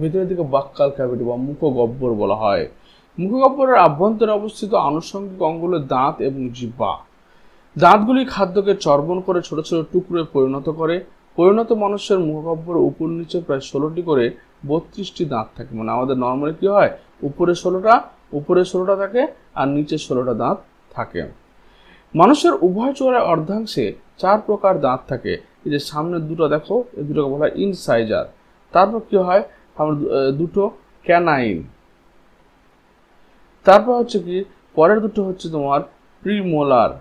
ভিতরের দিকে বাক্কাল ক্যাভিটি বা মুখগহ্বর বলা হয়। মুখগহ্বরের আভ্যন্তরে অবস্থিত আনুষঙ্গিক অঙ্গগুলো দাঁত এবং জিহ্বা। দাঁতগুলি খাদ্যকে চর্বণ করে ছোট ছোট টুকরোয় পরিণত করে। পরিণত মানুষের মুখগহ্বরে উপর নিচে প্রায় 16টি করে 32টি দাঁত থাকে। মানে আমাদের নর্মালি কি হয়, উপরে 16টা থাকে আর নিচে 16টা দাঁত থাকে। মানুষের উভয় চোয়ালের অর্ধাংশে 4 প্রকার দাঁত থাকে। এই যে সামনের দুটো দেখো, এই দুটোকে বলা হয় ইনসাইজার। তারপর কি হয়, আমরা দুটো ক্যানাইন। তারপর হচ্ছে কি পরের দুটো হচ্ছে তোমার প্রিমোলার।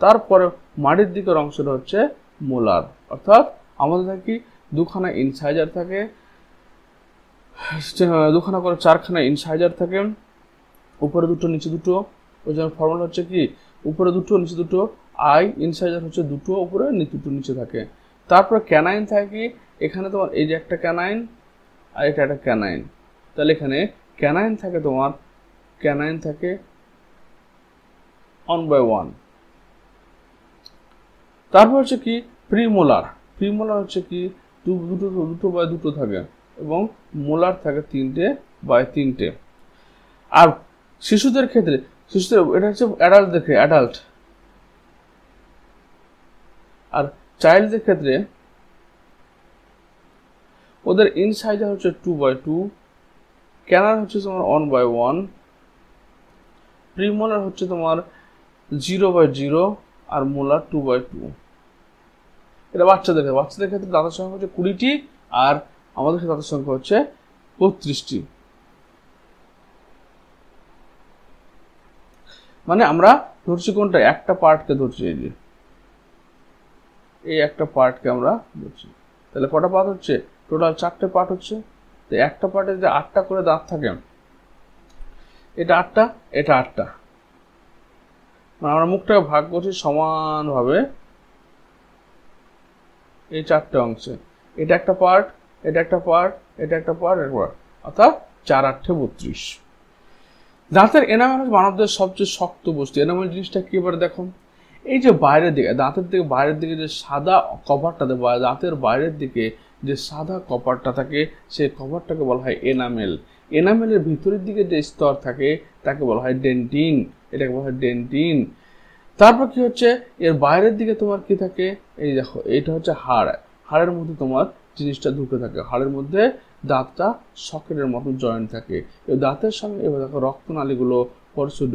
তারপরে মাড়ির দিকের অংশটা হচ্ছে মোলার। অর্থাৎ আমাদের কি দুখানা ইনসাইজার থাকে, দুখানা করে 4খানা ইনসাইজার থাকে, উপরে দুটো নিচে দুটো। ওই জন্য ফর্মুলা হচ্ছে কি উপরে দুটো নিচে দুটো, আই ইনসাইজার হচ্ছে দুটো উপরে দুটো নিচে থাকে। তারপরে ক্যানাইন থাকে, এখানে তোমার এই যে একটা ক্যানাইন আর এটা একটা ক্যানাইন। তাহলে এখানে ক্যানাইন থাকে তোমার 1/1। তারপর হচ্ছে কি প্রিমোলার। প্রিমোলার হচ্ছে কি দুটো বাই দুটো থাকে এবং মোলার থাকে 3/3। আর শিশুদের ক্ষেত্রে এটা হচ্ছে অ্যাডাল্ট, আর চাইল্ডদের ক্ষেত্রে ওদের ইনসাইজার হচ্ছে 2/2, ক্যানার হচ্ছে তোমার 1/1, প্রিমোলার হচ্ছে তোমার 0/0 আর মোলার 2/2। এটা বাচ্চাদের ক্ষেত্রে দাঁতের সংখ্যা হচ্ছে 20টি আর আমাদের দাঁতের সংখ্যা হচ্ছে 32টি। মানে আমরা ধরছি কোনটা, একটা পার্টকে ধরছি, এই একটা পার্টকে আমরা ধরছি। তাহলে কটা পার্ট হচ্ছে, টোটাল 4টে পার্ট হচ্ছে। তো একটা পার্টে যে 8টা করে দাঁত থাকে, এটা 8টা, এটা 8টা। মানে আমরা মুখটাকে ভাগ করছি সমানভাবে এই 4টে অংশে। এটা একটা পার্ট, এটা একটা পার্ট, এটা একটা পার্ট, অর্থাৎ 4×8=32। দাঁতের এনামেল হচ্ছে মানবদের সবচেয়ে শক্ত বস্তু। এনামেল জিনিসটা কি এবার দেখো, এই যে বাইরের দিকে দাঁতের দিকে বাইরের দিকে যে সাদা কভারটা দেয়, দাঁতের বাইরের দিকে যে সাদা কভারটা থাকে সেই কভারটাকে বলা হয় এনামেল। এনামেলের ভিতরের দিকে যে স্তর থাকে তাকে বলা হয় ডেন্টিন, এটাকে বলা হয় ডেন্টিন। তারপর কি হচ্ছে, এর বাইরের দিকে তোমার কি থাকে, এই দেখো এটা হচ্ছে হাড়, হাড়ের মধ্যে তোমার জিনিসটা ঢুকে থাকে। হাড়ের মধ্যে দাঁতটা সকেটের মতো জয়েন্ট থাকে। এই দাঁতের সঙ্গে এবার দেখো রক্তনালীগুলো পরস্পর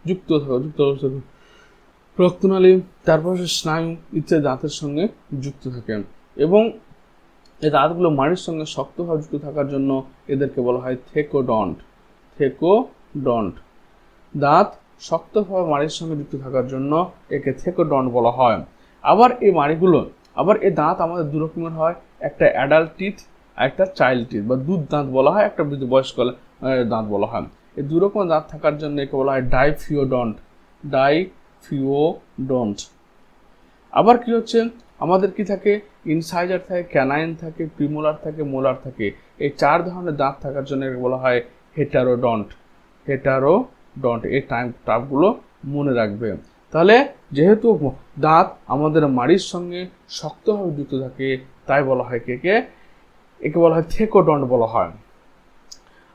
যুক্ত থাকে, রক্তনালী, তারপর স্নায়ু ইত্যাদি দাঁতের সঙ্গে যুক্ত থাকে এবং এই দাঁতগুলো মাড়ির সঙ্গে শক্তভাবে যুক্ত থাকার জন্য এদেরকে বলা হয় থেকোডন্ট। দাঁত শক্তভাবে মাড়ির সঙ্গে যুক্ত থাকার জন্য একে থেকোডন্ট বলা হয়। আবার এই দাঁত আমাদের দু রকমের হয়, একটা অ্যাডাল্ট টিথ আর একটা চাইল্ড টিথ বা দুধ দাঁত বলা হয়, একটা বয়স্ক দাঁত বলা হয়। এই দু রকমের দাঁত থাকার জন্য একে বলা হয় ডাইফিওডন্ট। আবার কি হচ্ছে, আমাদের কি থাকে, ইনসাইজার থাকে, ক্যানাইন থাকে, প্রিমোলার থাকে, মোলার থাকে। এই 4 ধরনের দাঁত থাকার জন্য একে বলা হয় হেটারোডন্ট। এই টার্মগুলো মনে রাখবে। তাহলে যেহেতু দাঁত আমাদের মাড়ির সঙ্গে শক্তভাবে যুক্ত থাকে, তাই বলা হয় একে বলা হয় থেকোডন্ট বলা হয়।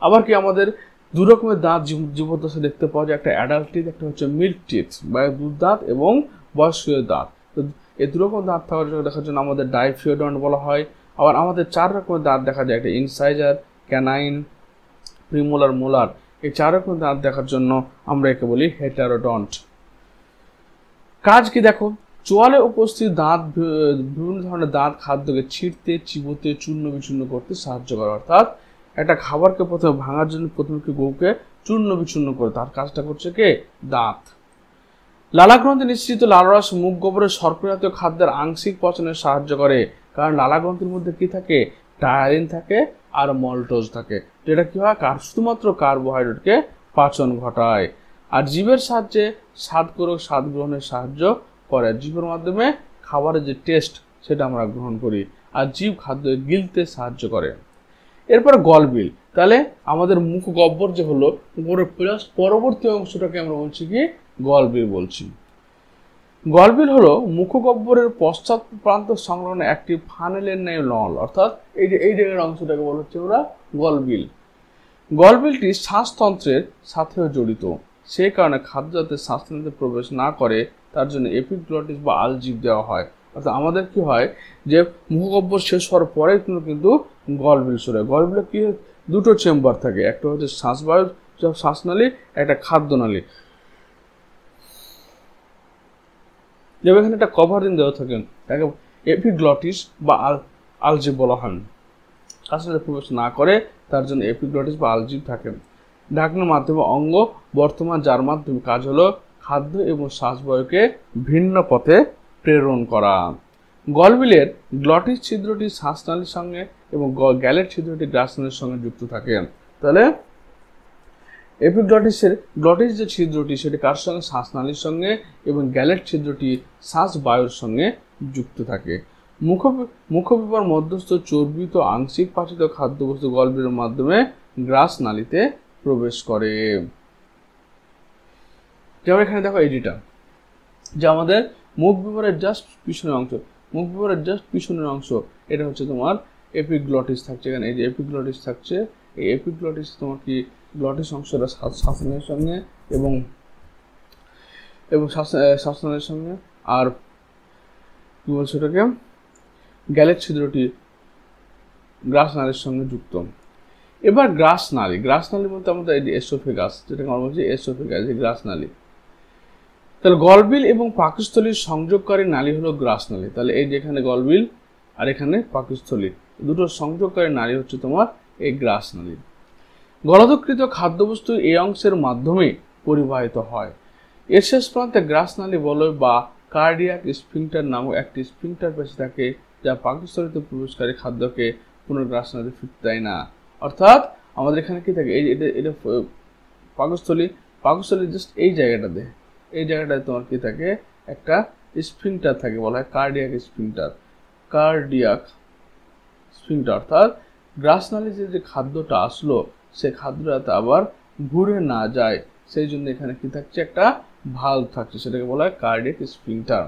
আবার কি আমাদের দু রকমের দাঁত জীবদ্দশায় দেখতে পাওয়া যায়, একটা অ্যাডাল্ট টিথ, একটা হচ্ছে মিল্ক টিথ বা দুধ দাঁত এবং বয়স্ক দাঁত। তো এই দু রকম দাঁত দেখার জন্য আমাদের ডাইফিওডন্ট বলা হয়। আবার আমাদের 4 রকমের দাঁত দেখা যায়, একটা ইনসাইজার, ক্যানাইন, প্রিমোলার, মোলার। এই 4 রকমের দাঁত দেখার জন্য আমরা একে বলি হেটারোডন্ট। কাজ কি দেখো, চোয়ালে উপস্থিত দাঁত বিভিন্ন ধরনের দাঁত খাদ্যকে ছিঁড়তে, চিবোতে, চূর্ণ বিচূর্ণ করতে সাহায্য করে। অর্থাৎ একটা খাবারকে প্রথমে ভাঙার জন্য প্রথমে গৌকে চূর্ণ বিচূর্ণ করে, তার কাজটা করছে কে? দাঁত। লালাগ্রন্থি নিঃসৃত লালারস মুখ গোবরের শর্করা জাতীয় খাদ্যের আংশিক পচনে সাহায্য করে, কারণ লালাগ্রন্থির মধ্যে কি থাকে? টায়ারিন থাকে আর মল্টোজ থাকে, যেটা কি হয়, শুধুমাত্র কার্বোহাইড্রেটকে পাচন ঘটায়। আর জীবের সাহায্যে স্বাদ গ্রহণের সাহায্য করে। জীবের মাধ্যমে খাবারের যে টেস্ট সেটা আমরা গ্রহণ করি, আর জীব খাদ্য গিলতে সাহায্য করে। এরপর গলবিল। তাহলে আমাদের মুখ গহ্বর যে হলো, পরবর্তী অংশটাকে আমরা বলছি কি? গলবিল বলছি। গলবিল হলো মুখগহ্বরের পশ্চাৎ প্রান্ত সংলগ্ন একটি ফানেলের ন্যায় নল, অর্থাৎ এই জায়গার অংশটাকে বলা হচ্ছে ওরা গলবিল। গলবিলটি শ্বাসতন্ত্রের সাথেও জড়িত, সেই কারণে খাদ্য যাতে শ্বাসতন্ত্রে প্রবেশ না করে তার জন্য এপিগ্লটিস বা আলজিভ দেওয়া হয়। অর্থাৎ আমাদের কি হয় যে মুখগহ্বর শেষ হওয়ার পরে কিন্তু গলবিল শুরু হয়। গলবিলে কি দুটো চেম্বার থাকে, একটা হচ্ছে শ্বাসনালী, একটা খাদ্যনালী। যেমন এখানে একটা কভারিং দেওয়া থাকে, তাকে এপিগ্লটিস বা আলজিভ বলা হয়। শ্বাসনালীতে প্রবেশ না করে তার জন্য এপিগ্লটিস বা আলজিভ থাকে। ঢাকনার মাধ্যমে অঙ্গ বর্তমান, যার মাধ্যমে কাজ হলো খাদ্য এবং শ্বাসবায়ুকে ভিন্ন পথে প্রেরণ করা। গলবিলের গ্লটিস ছিদ্রটি শ্বাসনালীর সঙ্গে এবং গ্যালেট ছিদ্রটি গ্রাসনালীর সঙ্গে যুক্ত থাকে। তাহলে গ্লটিস যে ছিদ্রটি সেটি কার সঙ্গে? শ্বাসনালীর সঙ্গে, এবং গ্যালেট ছিদ্রটি শ্বাসবায়ুর সঙ্গে যুক্ত থাকে। মুখবিবর মধ্যস্থ চর্বিত আংশিক পাচিত খাদ্যবস্তু গলবিলের মাধ্যমে গ্রাসনালীতে প্রবেশ করে। যেমন এখানে দেখো এইটা যে আমাদের মুখ বিবরের জাস্ট পিছনের অংশ, এটা হচ্ছে তোমার এপিগ্লটিস থাকছে। এখানে এই যে এপিগ্লটিস থাকছে, এই এপিগ্লটিস তোমার কি গ্লটিস অংশটা শ্বাসনালীর সঙ্গে এবং শ্বাসনালীর সঙ্গে, আর কি বলছে ওটাকে, গ্যালেট ছিদ্রটি গ্রাসনালীর সঙ্গে যুক্ত। এবার গ্রাসনালী বলতে আমাদের এই এসোফেগাস, যেটাকে আমরা বলছি এসোফেগাস, এই গ্রাসনালী। তাহলে গলবিল এবং পাকস্থলীর সংযোগকারী নালী হলো গ্রাসনালী। তাহলে এই যেখানে গলবিল আর এখানে পাকস্থলী, দুটো সংযোগকারী নালী হচ্ছে তোমার এই গ্রাসনালী। গলধকৃত খাদ্যবস্তু এই অংশের মাধ্যমে পরিবাহিত হয়। এর শেষ প্রান্তে গ্রাসনালী বলয় বা কার্ডিয়াক স্ফিংটার নামক একটি স্ফিংটার পেশি থাকে, যা পাকস্থলীতে প্রবেশকারী খাদ্যকে পুনর্গ্রাসনালীতে ফিরতে দেয় না। অর্থাৎ আমাদের এখানে কি থাকে, এটা পাকস্থলী জাস্ট এই জায়গাটায় তোমার কি থাকে, একটা স্ফিংটার থাকে, বলা হয় কার্ডিয়াক স্ফিংটার। অর্থাৎ গ্রাসনালী যে খাদ্যটা আসলো সে খাদ্যটা আবার ঘুরে না যায়, সেই জন্য এখানে কি থাকছে, একটা ভালভ থাকছে, সেটাকে বলা হয় কার্ডিয়াক স্ফিংটার।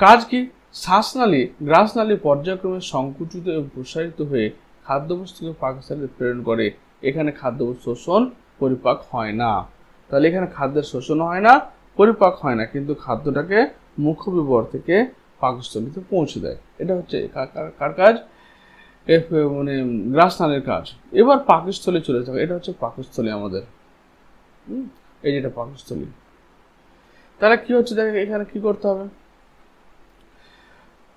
কাজ কি? গ্রাসনালী পর্যায়ক্রমে সংকুচিত এবং প্রসারিত হয়ে খাদ্যবস্তুকে পাকস্থলীতে প্রেরণ করে। এখানে খাদ্যবস্তু শোষণ পরিপাক হয় না। তাহলে এখানে খাদ্যের শোষণ হয় না, পরিপাক হয় না, কিন্তু খাদ্যটাকে মুখবিবর থেকে পাকস্থলীতে পৌঁছে দেয়। এটা হচ্ছে কার কাজ? মানে গ্রাসনালীর কাজ। এবার পাকস্থলী চলে যাবে, এটা হচ্ছে পাকস্থলী আমাদের। এই যেটা পাকস্থলী। তাহলে কি হচ্ছে দেখো এখানে কি করতে হবে।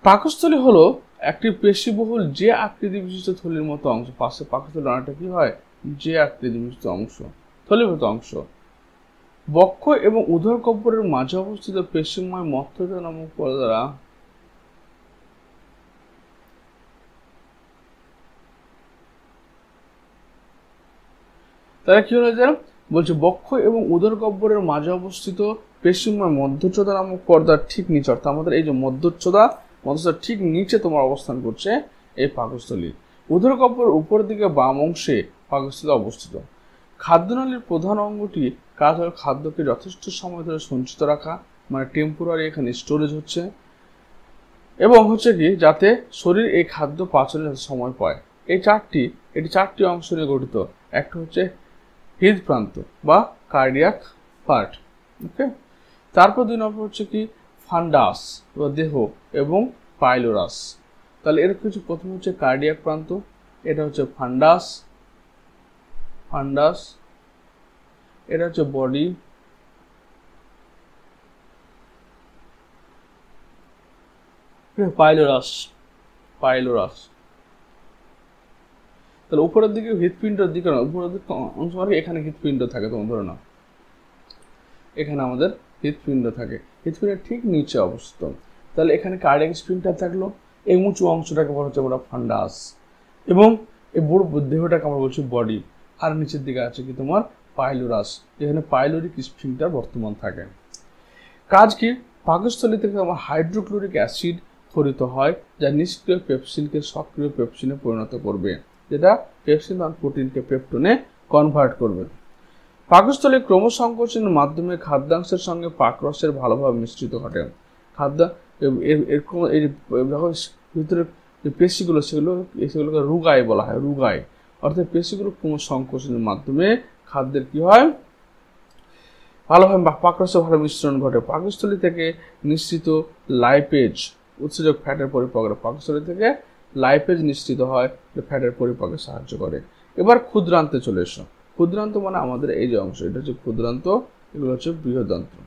পাকস্থলী হলো একটি পেশিবহুল যে আকৃতি বিশিষ্ট থলির মতো অংশ। পাশে পাকস্থলী অনেকটা কি হয়, যে আকৃতি বিশিষ্ট অংশ, থলিভূত অংশ। বক্ষ এবং উদর কব্বরের মাঝে অবস্থিত পেশিময় মধ্যস্থ নামক পর্দা দ্বারা তারা কি হলো যে বলছে বক্ষ এবং উদর গহ্বরের মাঝে অবস্থিত পেশিময় মধ্যচ্ছদা নামক পর্দার ঠিক নিচে, অর্থাৎ আমাদের এই যে মধ্যচ্ছদার ঠিক নিচে তোমার অবস্থান করছে এই পাকস্থলী। উদর গহ্বরের উপর দিকে বাম অংশে পাকস্থলী অবস্থিত। খাদ্যনালীর প্রধান অঙ্গটি কাজ হল খাদ্যকে যথেষ্ট সময় ধরে সঞ্চিত রাখা, মানে টেম্পোরারি এখানে স্টোরেজ হচ্ছে, এবং হচ্ছে কি যাতে শরীর এই খাদ্য পাচনের সময় পায়। এটি চারটি অংশ নিয়ে গঠিত। একটা হচ্ছে হৃদপ্রান্ত বা কার্ডিয়াক পার্ট, ওকে। তারপর 2 নম্বর হচ্ছে কি ফান্ডাস বা দেহ এবং পাইলোরাস। তাহলে এর কিছু প্রথম হচ্ছে কার্ডিয়াক প্রান্ত, এটা হচ্ছে ফান্ডাস, এটা হচ্ছে বডি, পাইলোরাস। তাহলে উপরের দিকে হৃৎপিণ্ডের দিকে না, উপরের দিকে অংশ মানে এখানে হৃৎপিণ্ড থাকে, তোমার ধরে নাও এখানে আমাদের হৃৎপিণ্ড থাকে, হৃৎপিণ্ডের ঠিক নিচে অবস্থিত। তাহলে এখানে কার্ডিয়াক স্ফিংক্টার থাকলো, এই উঁচু অংশটাকে বলা হচ্ছে আমরা ফান্ডাস, এবং এই বড় দেহটাকে আমরা বলছি বডি, আর নিচের দিকে আছে কি তোমার পাইলোরাস, যেখানে পাইলোরিক স্ফিংক্টার বর্তমান থাকে। কাজ কি, পাকস্থলী থেকে আমার হাইড্রোক্লোরিক অ্যাসিড খরিত হয়, যা নিষ্ক্রিয় পেপসিনকে সক্রিয় পেপসিনে পরিণত করবে, যেটা পেপসিন বা প্রোটিনকে পেপটোনে কনভার্ট করবে। পাকস্থলী ক্রমসংকোচনের মাধ্যমে খাদ্যাংশের সঙ্গে পাকরসের ভালোভাবে মিশ্রিত ঘটে। ভিতরে যে পেশিগুলো সেগুলোকে রুগাই বলা হয়, রুগাই, অর্থাৎ পেশিগুলো ক্রমসংকোচনের মাধ্যমে খাদ্যের কি হয় ভালোভাবে পাকরসের ভালো মিশ্রণ ঘটে। পাকস্থলী থেকে নিঃসৃত লাইপেজ উৎসেচক ফ্যাটের পরিপাকে, পাকস্থলী থেকে লাইপেজ নিঃসৃত হয়, ফ্যাটের পরিপাকে সাহায্য করে। এবার ক্ষুদ্রান্তে চলে এসো। ক্ষুদ্রান্ত মানে আমাদের এই যে অংশ, এটা হচ্ছে ক্ষুদ্রান্ত, এগুলো হচ্ছে বৃহদান্ত্র।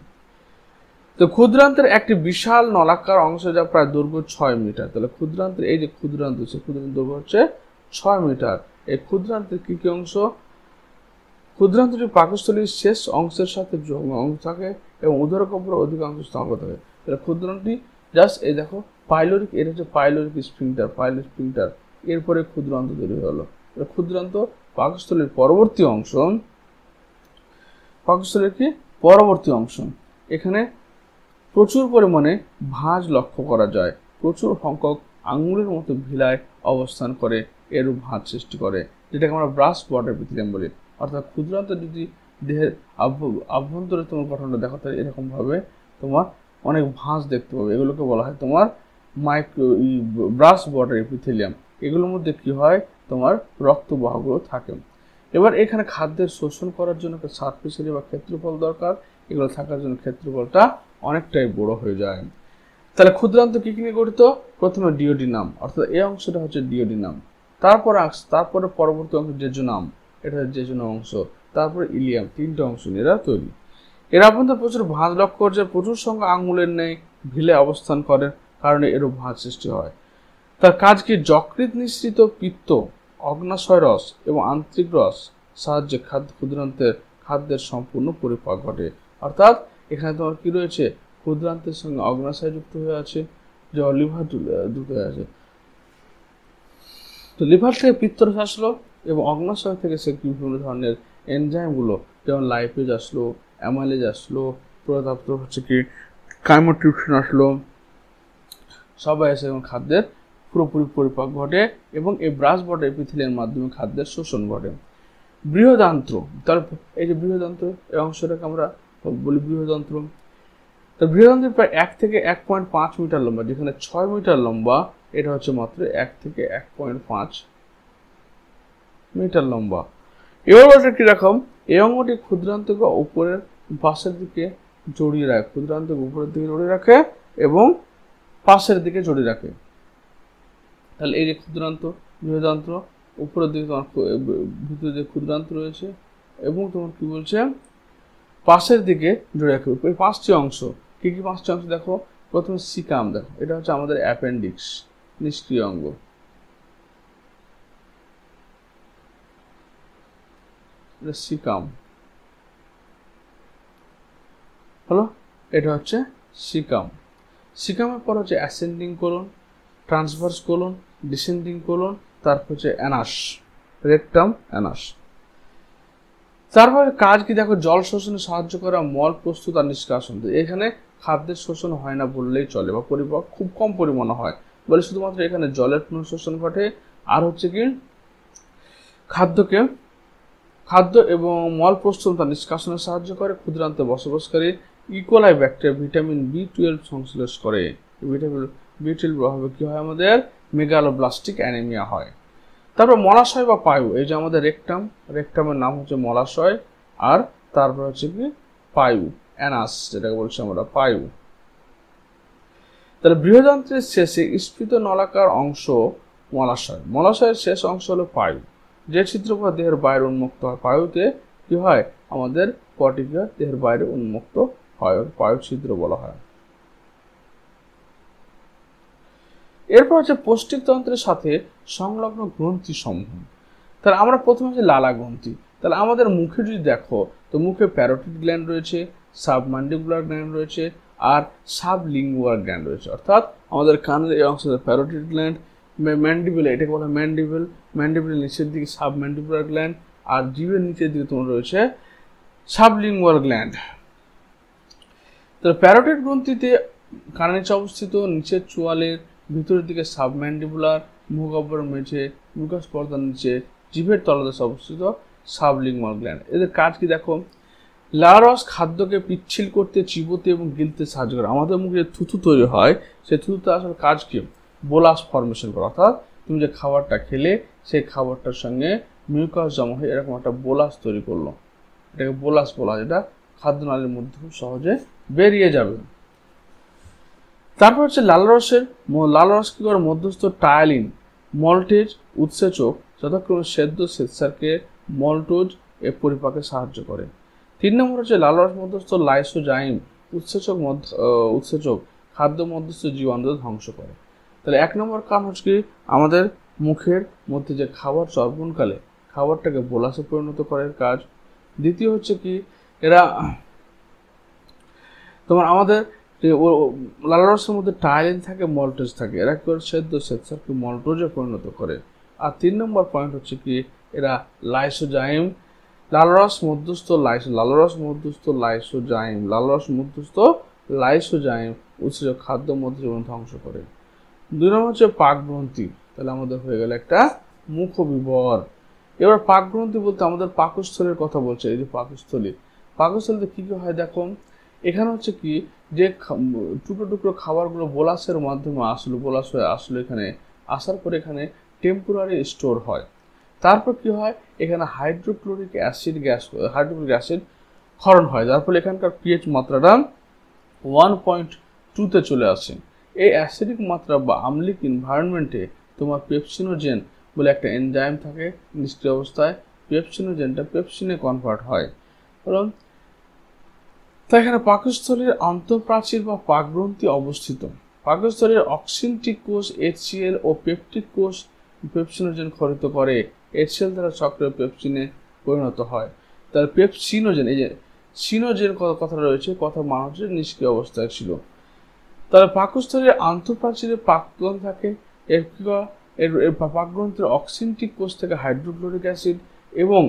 তো ক্ষুদ্রান্তের একটি বিশাল নলাকার অংশ যা প্রায় দৈর্ঘ্য 6 মিটার। তাহলে ক্ষুদ্রান্তের এই যে ক্ষুদ্রান্ত, ক্ষুদ্রান্ত দৈর্ঘ্য হচ্ছে 6 মিটার। এই ক্ষুদ্রান্তের কি কি অংশ? ক্ষুদ্রান্তটি পাকস্থলীর শেষ অংশের সাথে অংশ থাকে এবং উদর কব্বরের অধিকাংশ স্তম্ভ থাকে। তাহলে ক্ষুদ্রান্তটি জাস্ট এই দেখো পাইলোরিক, এটা হচ্ছে পাইলোরিক স্ফিংক্টার, এরপরে ক্ষুদ্রান্ত তৈরি হলো। ক্ষুদ্রান্ত পাকস্থলীর পরবর্তী অংশ, পাকস্থলীর কি পরবর্তী অংশ। এখানে প্রচুর পরিমাণে ভাঁজ লক্ষ্য করা যায়, প্রচুর সংখ্যক আঙুলের মতো ভিলায় অবস্থান করে, এরূপ ভাঁজ সৃষ্টি করে, যেটাকে আমরা ব্রাশ বর্ডার এপিথেলিয়াম বলি। অর্থাৎ ক্ষুদ্রান্ত যদি দেহের আভ্যন্তরে তোমার গঠনটা দেখো, তাহলে এরকম ভাবে তোমার অনেক ভাঁজ দেখতে পাবে, এগুলোকে বলা হয় তোমার ব্রাশ বর্ডার এপিথেলিয়াম। এগুলোর মধ্যে কি হয়, তোমার রক্তবাহগুলো থাকে। এবার এখানে খাদ্যের শোষণ করার জন্য একটা সারফেস এরিয়া বা ক্ষেত্রফল দরকার, এগুলো থাকার জন্য ক্ষেত্রফলটা অনেকটাই বড় হয়ে যায়। তাহলে ক্ষুদ্রান্ত কি নিয়ে গঠিত? প্রথমে ডিওডিনাম, অর্থাৎ এই অংশটা হচ্ছে ডিওডিনাম, তারপরে পরবর্তী অংশ জেজুনাম, এটা হচ্ছে জেজুনাম অংশ, তারপরে ইলিয়াম, 3টে অংশ নিয়ে এরা তৈরি। এর অভ্যন্তরে প্রচুর ভাঁজ লক্ষ্য করছে, প্রচুর সংখ্যা আঙুলের নেই ভিলে অবস্থান করে, কারণে এরও ভাঁজ সৃষ্টি হয়। তার কাজ কি, যকৃৎ নিঃসৃত পিত্ত, অগ্নাশয় রস এবং আন্তরিক রস সাহায্যে ক্ষুদ্রান্তের খাদ্যের সম্পূর্ণ পরিপাক ঘটে। অর্থাৎ এখানে তোমার কি রয়েছে, ক্ষুদ্রান্তের সঙ্গে অগ্নাশয় যুক্ত হয়ে আছে, যে লিভার যুক্ত হয়ে আছে। তো লিভার থেকে পিত্তরস আসলো এবং অগ্নাশয় থেকে সে বিভিন্ন ধরনের এনজাইমগুলো, যেমন লাইপেজ আসলো, অ্যামাইলেজ আসলো, তারপর হচ্ছে কি কাইমোট্রিপসিন আসলো, সবাই এসে এবং খাদ্যের পুরোপুরি পরিপাক ঘটে এবং এই ব্রাশ বর্ডার এপিথেলিয়ামের মাধ্যমে খাদ্যের শোষণ ঘটে। বৃহদান্ত্র, তার এই যে বৃহদান্ত্র, এই অংশটাকে আমরা বলি বৃহদান্ত্র। তো বৃহদান্ত্র প্রায় 1 থেকে 1.5 মিটার লম্বা, যেখানে 6 মিটার লম্বা, এটা হচ্ছে মাত্র 1 থেকে 1.5 মিটার লম্বা। এবার বলছে কিরকম, এই অঙ্গটি ক্ষুদ্রান্তকে উপরের পাশের দিকে জড়িয়ে রাখে, ক্ষুদ্রান্তকে উপরের দিকে জড়িয়ে রাখে এবং পাশের দিকে জড়িয়ে রাখে। তাহলে এই যে ক্ষুদ্রান্ত, বৃহদান্ত, উপরের দিকে তোমার ভিতরে যে ক্ষুদ্রান্ত রয়েছে, এবং তোমার কি বলছে পাশের দিকে জুড়ে রাখবে। এই 5টি অংশ, কি কি 5টি অংশ দেখো। প্রথমে সিকাম, দেখো এটা হচ্ছে আমাদের অ্যাপেন্ডিক্স, নিষ্ক্রিয় অঙ্গ। এটা সিকাম হলো, এটা হচ্ছে সিকাম। সিকামের পর হচ্ছে ascending colon, transverse colon, descending colon, তারপর হচ্ছে অ্যানাস, রেকটাম, অ্যানাস। তারপরে কাজ কি দেখো, জল শোষণে সাহায্য করা, মল প্রস্তুত আর নিষ্কাশন। এখানে খাদ্যের শোষণ হয় না বললেই চলে, বা পরিপাক খুব কম পরিমাণে হয় বলে শুধুমাত্র এখানে জলের পুনঃশোষণ ঘটে। আর হচ্ছে কি খাদ্য এবং মল প্রস্তুত তার নিষ্কাশনে সাহায্য করে। ক্ষুদ্রান্তে বসবাসকারী ইকোলাই ব্যাকটেরিয়া ভিটামিন B12 সংশ্লেষ করে। ভিটামিন B12 প্রভাবে কি হয়, আমাদের মেগালোব্লাস্টিক অ্যানিমিয়া হয়। তারপর মলাশয় বা পায়ু, এই যে আমাদের রেকটামের নাম হচ্ছে মলাশয়, আর তারপর হচ্ছে কি পায়ু, অ্যানাস যেটাকে বলছি আমরা পায়ু। তাহলে বৃহদান্ত্রের শেষে স্ফীত নলাকার অংশ মলাশয়, মলাশয়ের শেষ অংশ হলো পায়ু, যে ছিদ্র পর দেহের বাইরে উন্মুক্ত হয়। পায়ুতে কি হয়, আমাদের পটিকা দেহের বাইরে উন্মুক্ত হয়, পায়ু ছিদ্র বলা হয়। এরপর হচ্ছে পৌষ্টিকতন্ত্রের সাথে সংলগ্ন গ্রন্থি সমূহ। তাহলে আমরা প্রথমে হচ্ছে লালা গ্রন্থি। তাহলে আমাদের মুখে যদি দেখো, তো মুখে প্যারোটিড গ্ল্যান্ড রয়েছে, সাবম্যান্ডিবুলার গ্ল্যান্ড রয়েছে, আর সাবলিঙ্গুয়াল গ্ল্যান্ড রয়েছে। অর্থাৎ আমাদের কানের এই অংশে প্যারোটিড গ্ল্যান্ড, ম্যান্ডিবল, এটাকে বলা হয় ম্যান্ডিবল, ম্যান্ডিবলের নিচের দিকে সাবম্যান্ডিবুলার গ্ল্যান্ড, আর জিভের নিচের দিকে তোমার রয়েছে সাবলিঙ্গুয়াল গ্ল্যান্ড। তাহলে প্যারোটিড গ্রন্থিতে কানের নিচে অবস্থিত, নিচের চোয়ালের ভিতরের দিকে সাবম্যান্ডিবুলার, মুখগহ্বরের মেঝে, মুখোশ পর্দার নিচে, জিভের তলদেশে অবস্থিত সাবলিঙ্গুয়াল গ্ল্যান্ড। এদের কাজ কি দেখো, লালারস খাদ্যকে পিচ্ছিল করতে, চিবোতে এবং গিলতে সাহায্য করে। আমাদের মুখে যে থুতু তৈরি হয়, সেই থুতুতে আসলে কাজ কি, বোলাস ফর্মেশন করা। অর্থাৎ তুমি যে খাবারটা খেলে, সেই খাবারটার সঙ্গে মিউকাস জমা হয়ে এরকম একটা বোলাস তৈরি করলো, এটাকে বোলাস বলা হয়, যেটা খাদ্যনালীর মধ্যে খুব সহজে বেরিয়ে যাবে। তারপর হচ্ছে লালারস কি করে, মধ্যস্থ টায়ালিন, মল্টেজ উৎসেচক যথাক্রমে সেদ্ধ শ্বেতসারকে মল্টোজ এর পরিপাকে সাহায্য করে। 3 নম্বর হচ্ছে লালারস মধ্যস্থ লাইসোজাইম উৎসেচক খাদ্য মধ্যস্থ জীবাণু ধ্বংস করে। তাহলে 1 নম্বর কারণ হচ্ছে কি, আমাদের মুখের মধ্যে যে খাবার চর্বণকালে খাবারটাকে বোলাসে পরিণত করার কাজ। দ্বিতীয় হচ্ছে কি, এরা তোমার আমাদের লালারসের মধ্যে টায়ালিন থাকে, মল্টোজ থাকে, এরা কি করে, সেদ্ধ শ্বেতসারকে মল্টোজে পরিণত করে। আর 3 নম্বর পয়েন্ট হচ্ছে কি, এরা লাইসোজাইম, লালারস মধ্যস্থ লাইসোজাইম উৎসেচক খাদ্য মধ্যে ধ্বংস করে। 2 নম্বর হচ্ছে পাকগ্রন্থি। তাহলে আমাদের হয়ে গেল একটা মুখবিবর। এবার পাকগ্রন্থি বলতে আমাদের পাকস্থলীর কথা বলছে। এই যে পাকস্থলীতে কি কি হয় দেখো, এখানে হচ্ছে কি, যে টুকরো টুকরো খাবারগুলো বোলাসের মাধ্যমে বোলাস হয়ে আসলো, এখানে আসার পরে এখানে টেম্পোরারি স্টোর হয়। তারপর কি হয়, এখানে হাইড্রোক্লোরিক অ্যাসিড ক্ষরণ হয়, যার ফলে এখানকার পিএইচ মাত্রাটা 1.2-তে চলে আসে। এই অ্যাসিডিক মাত্রা বা আম্লিক এনভায়রনমেন্টে তোমার পেপসিনোজেন বলে একটা এনজাইম থাকে নিষ্ক্রিয় অবস্থায়, পেপসিনোজেনটা পেপসিনে কনভার্ট হয়। কারণ তাই এখানে পাকস্থলীর আন্তঃপ্রাচীর বা পাকগ্রন্থি অবস্থিত। পাকস্থলীর অক্সিনটিক কোষ HCl ও পেপটিক কোষ পেপসিনোজেন ক্ষরিত করে, HCl দ্বারা সক্রিয় পেপসিনে পরিণত হয়। তার পেপসিনোজেন, এই যে সিনোজেন কথা রয়েছে, কথা মানে হচ্ছে নিষ্ক্রিয় অবস্থায় ছিল। তাহলে পাকস্থলীর আন্তঃপ্রাচীরে পাকগ্রন্থি থাকে, এর পাকগ্রন্থির অক্সিনটিক কোষ থেকে হাইড্রোক্লোরিক অ্যাসিড এবং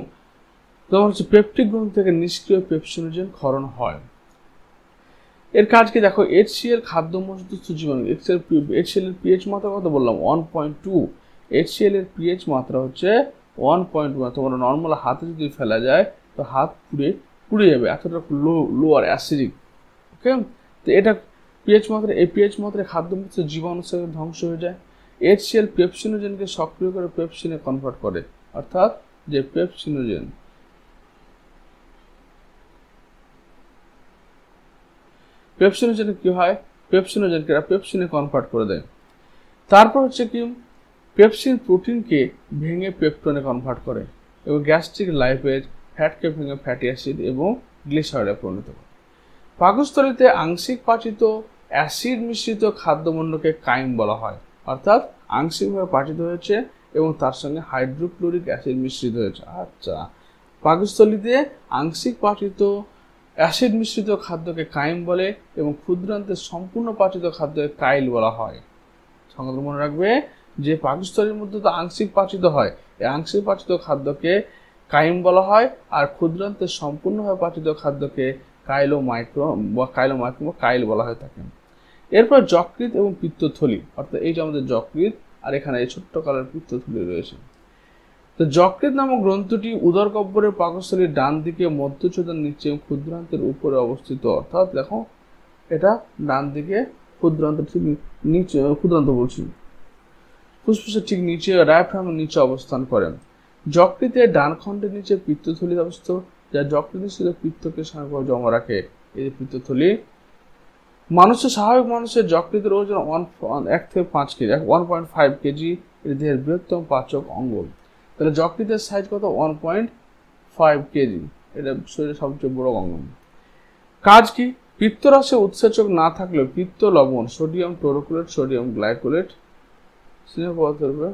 তোমার হচ্ছে পেপটিক গ্রন্থি থেকে নিষ্ক্রিয় পেপসিনোজেন ক্ষরণ হয়। এর কাজ কি দেখো, HCl খাদ্য মধ্যস্থ জীবাণু, HCl এর পিএইচ মাত্রা কত বললাম, 1.2। HCl এর পিএইচ মাত্রা হচ্ছে 1.1। তোমরা নর্মাল হাতে যদি ফেলা যায় তো হাত পুড়ে যাবে, এতটা লো আর অ্যাসিডিক। ওকে, তো এটা এই পিএইচ মাত্রায় খাদ্য মধ্যস্থ জীবাণু ধ্বংস হয়ে যায়। HCl পেপসিনোজেনকে সক্রিয় করে পেপসিনে কনভার্ট করে, অর্থাৎ যে পেপসিনোজেন কি হয়, পেপসিনোজেনকে পেপসিনে কনভার্ট করে দেয়। তারপর হচ্ছে কি, পেপসিন প্রোটিনকে ভেঙে পেপটোনে কনভার্ট করে এবং গ্যাস্ট্রিক লাইপেজ ফ্যাটকে ভেঙে ফ্যাটি অ্যাসিড এবং গ্লিসারলে পরিণত করে। পাকস্থলীতে আংশিক পাচিত অ্যাসিড মিশ্রিত খাদ্যমণ্ডকে কাইম বলা হয়, অর্থাৎ আংশিকভাবে পাচিত হয়েছে এবং তার সঙ্গে হাইড্রোক্লোরিক অ্যাসিড মিশ্রিত হয়েছে। আচ্ছা, পাকস্থলীতে আংশিক পাচিত অ্যাসিড মিশ্রিত খাদ্যকে কাইম বলে এবং ক্ষুদ্রান্তে সম্পূর্ণ পাচিত খাদ্যকে কাইল বলা হয়। সংজ্ঞা মনে রাখবে যে পাকস্থলীর মধ্যে তো আংশিক পাচিত হয়, এই আংশিক পাচিত খাদ্যকে কাইম বলা হয়, আর ক্ষুদ্রান্তে সম্পূর্ণভাবে পাচিত খাদ্যকে কাইলোমাইক্রো বা কাইল বলা হয়ে থাকে। এরপর যকৃৎ এবং পিত্তথলি, অর্থাৎ এই যে আমাদের যকৃৎ আর এখানে এই ছোট্ট কালার পিত্তথলি রয়েছে। তো যকৃৎ নামক গ্রন্থটি উদর গহ্বরের পাকস্থলীর ডান দিকে মধ্যচ্ছদার নিচে এবং ক্ষুদ্রান্তের উপরে অবস্থিত, অর্থাৎ দেখো এটা ডান দিকে ক্ষুদ্রান্ত ঠিক নিচে, ক্ষুদ্রান্ত বলছি ফুসফুসের ঠিক নিচে ডায়াফ্রামের নিচে অবস্থান করে। যকৃতের ডান খণ্ডের নিচে পিত্তথলি অবস্থিত, যা যকৃতের সাথে পিত্তকে স্বাভাবিকভাবে জমা রাখে। এই যে পিত্তথলি। স্বাভাবিক মানুষের যকৃতের ওজন 1 থেকে 5 কেজি, 1.5 কেজি। এর দেহের বৃহত্তম পাচক অঙ্গ। তাহলে যকৃতের সাইজ কত? 1.5 কেজি। এটা শরীরের সবচেয়ে বড় অঙ্গ। কাজ কি? পিত্তরসে উৎসেচক না থাকলেও পিত্ত লবণ, সোডিয়াম টোরোকুলেট, সোডিয়াম গ্লাইকোলেট স্নেহ পদার্থের উপর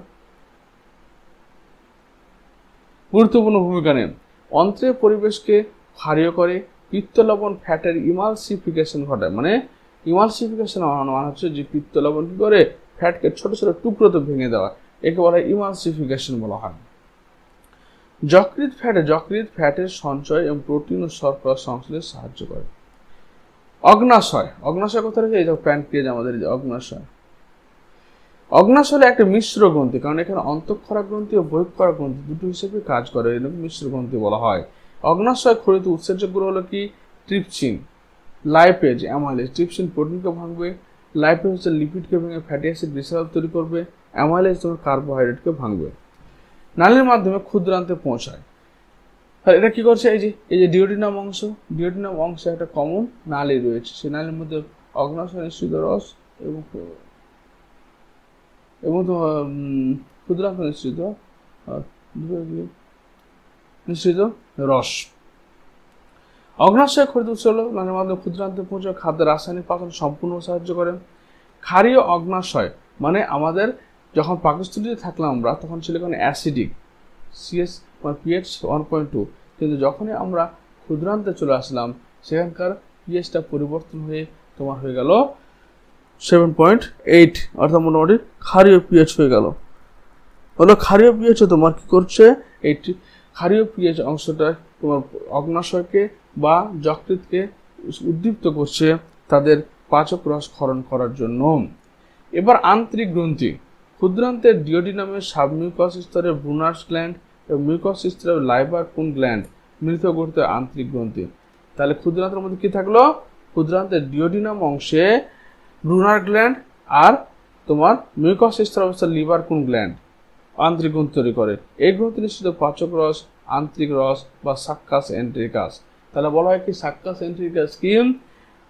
গুরুত্বপূর্ণ ভূমিকা নেয়। অন্ত্রের পরিবেশকে ক্ষারীয় করে। পিত্ত লবণ ফ্যাটের ইমালসিফিকেশন ঘটায়। মানে ইমালসিফিকেশন মানে হচ্ছে যে পিত্ত লবণ কি করে ফ্যাটকে ছোট ছোট টুকরোতে ভেঙে দেওয়া, একে বলা হয় ইমালসিফিকেশন বলা হয়। যকৃৎ ফ্যাটের সঞ্চয় এবং প্রোটিন ও শর্করা সংশ্লেষে সাহায্য করে। অগ্নাশয় কোথায় রয়েছে? এই যে প্যানক্রিয়াস, আমাদের যে অগ্নাশয়। অগ্নাশয় একটা মিশ্র গ্রন্থি, কারণ এখানে অন্তঃক্ষরা গ্রন্থি ও বহিঃক্ষরা গ্রন্থি দুটো হিসেবে কাজ করে, এরকম মিশ্র গ্রন্থি বলা হয়। অগ্নাশয় ক্ষরিত উৎসেচকগুলো হলো কি? Trypsin, lipase, amylase. ট্রিপসিন প্রোটিনকে ভাঙবে, লাইপেজ হচ্ছে লিপিডকে ভেঙে ফ্যাটি অ্যাসিড গ্লিসারল তৈরি করবে, অ্যামাইলেজ তোমার কার্বোহাইড্রেটকে ভাঙবে। নালীর মাধ্যমে ক্ষুদ্রান্তে পৌঁছায়। তাহলে এটা কি করছে? এই যে ডিওডিনাম অংশে একটা কমন নালী রয়েছে, সেই নালীর মধ্যে অগ্নাশয় নিঃসৃত রস এবং ক্ষুদ্রান্ত নিঃসৃত রস। অগ্নাশয় ক্ষরিত উৎস হলো নালীর মাধ্যমে ক্ষুদ্রান্তে পৌঁছে খাদ্যের রাসায়নিক পাচন সম্পূর্ণ সাহায্য করে। ক্ষারীয় অগ্নাশয় মানে আমাদের যখন পাকস্থলীতে থাকলাম আমরা, তখন ছিল এখানে অ্যাসিডিক pH 1.2, কিন্তু যখনই আমরা ক্ষুদ্রান্তে চলে আসলাম সেখানকার পিএইচটা পরিবর্তন হয়ে তোমার হয়ে গেল 7.8, অর্থাৎ মোটামুটি ক্ষারীয় পিএইচ হয়ে গেল। ক্ষারীয় পিএইচ তোমার কি করছে? এই ক্ষারীয় পিএইচ অংশটা তোমার অগ্নাশয়কে বা যকৃৎকে উদ্দীপ্ত করছে তাদের পাচক রস ক্ষরণ করার জন্য। এবার আন্তরিক গ্রন্থি। ক্ষুদ্রান্তের ডিওডিনামের সাবমিউকাস স্তরে ব্রুনার্স গ্ল্যান্ড এবং মিউকাস স্তরে লাইবারকুন গ্ল্যান্ড মিলিত গঠিত আন্তরিক গ্রন্থি। তাহলে ক্ষুদ্রান্তের মধ্যে কি থাকলো? ক্ষুদ্রান্তের ডিওডিনাম অংশে ব্রুনার গ্ল্যান্ড আর তোমার মিউকাস স্তর অবস্থায় লিবারকুন গ্ল্যান্ড আন্তরিক গ্রন্থি তৈরি করে। এই গ্রন্থি নিশ্চিত পাচক রস, আন্তরিক রস বা সাক্কাস এন্টেরিকাস। তাহলে বলা হয় কি সাক্কাস এন্টেরিকাস কি?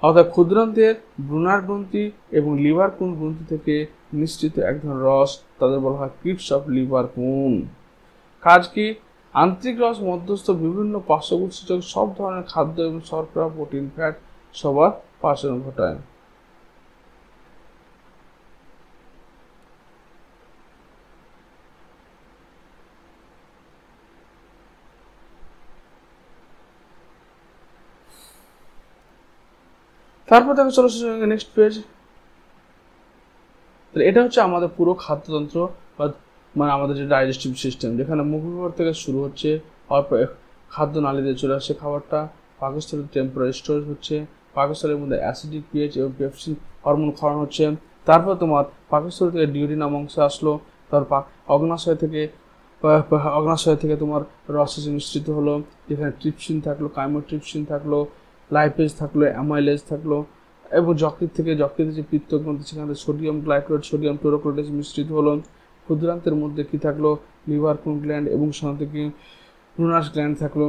অর্থাৎ ক্ষুদ্রান্তের ব্রুনার গ্রন্থি এবং লিবারকুন গ্রন্থি থেকে নিশ্চিত এক ধরনের রস, তাদের বলা হয় কিটস অফ লিবারকুন। কাজ কি? আন্তরিক রস মধ্যস্থ বিভিন্ন পাচক উৎসেচক সব ধরনের খাদ্য এবং শর্করা, প্রোটিন, ফ্যাট সবার পাচন ঘটায়। তারপর দেখো চলো নেক্সট পেজ। এটা হচ্ছে আমাদের পুরো খাদ্যতন্ত্র বা মানে আমাদের যে ডাইজেস্টিভ সিস্টেম, যেখানে মুখগহ্বর থেকে শুরু হচ্ছে, খাদ্য নালীতে চলে আসছে খাবারটা, পাকস্থলীতে টেম্পোরারি স্টোরেজ হচ্ছে, পাকস্থলীর মধ্যে অ্যাসিডিক পিএইচ এবং পেপসিন হরমোন ক্ষরণ হচ্ছে, তারপর তোমার পাকস্থলী থেকে ডিওডিনাম অংশ আসলো, তারপর অগ্নাশয় থেকে তোমার রস মিশ্রিত হলো, যেখানে ট্রিপসিন থাকলো, কাইমোট্রিপসিন থাকলো, লাইপেজ থাকলো, অ্যামাইলেজ থাকলো, এবং যকৃতের যে পিত্তগ্রন্থি সেখানে সোডিয়াম গ্লাইকোলেট, সোডিয়াম টোরোকুলেট মিশ্রিত হলো। ক্ষুদ্রান্তের মধ্যে কি থাকলো? লিভারকুন গ্ল্যান্ড এবং সাথে কি ব্রুনার্স গ্ল্যান্ড থাকলো।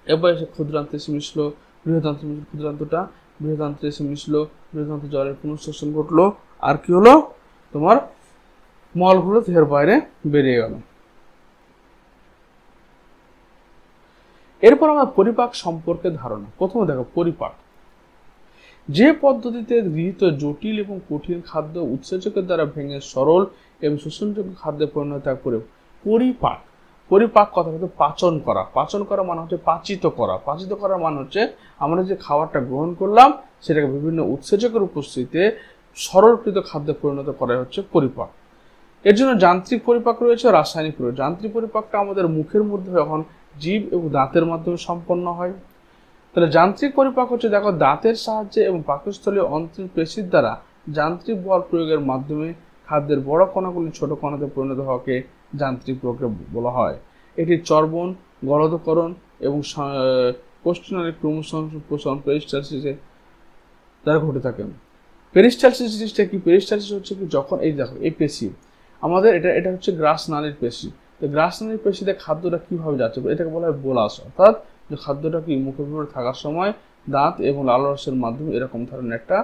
এবার এসে ক্ষুদ্রান্তে এসে মিশলো বৃহদান্ত্রে, বৃহদান্ত্রে এসে মিশলো, বৃহদান্ত্র জলের পুনঃশোষণ ঘটলো। আর কি হলো? তোমার মলগুলো দেহের বাইরে বেরিয়ে গেল। এরপর আমরা পরিপাক সম্পর্কে ধারণা। প্রথমে দেখো পরিপাক, যে পদ্ধতিতে গৃহীত জটিল এবং কঠিন খাদ্য উৎসেচকের দ্বারা ভেঙে সরল এবং শোষণযোগ্য খাদ্যে পরিণত করে পরিপাক। পরিপাক কথা হচ্ছে পাচন করা। পাচন করা মানে হচ্ছে পাচিত করা। পাচিত করার মানে হচ্ছে আমরা যে খাবারটা গ্রহণ করলাম সেটাকে বিভিন্ন উৎসেচকের উপস্থিতিতে সরলকৃত খাদ্যে পরিণত করা হচ্ছে পরিপাক। এর জন্য যান্ত্রিক পরিপাক রয়েছে, রাসায়নিক পরিপাক। যান্ত্রিক পরিপাকটা আমাদের মুখের মধ্যে যখন জিভ এবং দাঁতের মাধ্যমে সম্পন্ন হয়। তাহলে যান্ত্রিক পরিপাক হচ্ছে দেখো দাঁতের সাহায্যে এবং পাকস্থলীয় অন্ত্রের পেশির দ্বারা যান্ত্রিক বল প্রয়োগের মাধ্যমে খাদ্যের বড় কণাগুলি ছোট কণাতে পরিণত হওয়াকে যান্ত্রিক প্রক্রিয়া বলা হয়। এটি চর্বণ, গলদকরণ এবং কোষ্ঠনালীর ক্রমসংপ্রসারণ পেরিস্টালসিসে দ্বারা ঘটে থাকে। পেরিস্টালসিস জিনিসটা কি? পেরিস্টালসিস হচ্ছে কি, যখন এই দেখো এই পেশি আমাদের এটা হচ্ছে গ্রাস নালীর পেশি। তো গ্রাস নালীর পেশিতে খাদ্যটা কিভাবে যাচ্ছে এটাকে বলা হয় বোলাস। অর্থাৎ যে খাদ্যটা কি মুখের ভিতরে থাকার সময় দাঁত এবং লালারসের মাধ্যমে এরকম ধরনের একটা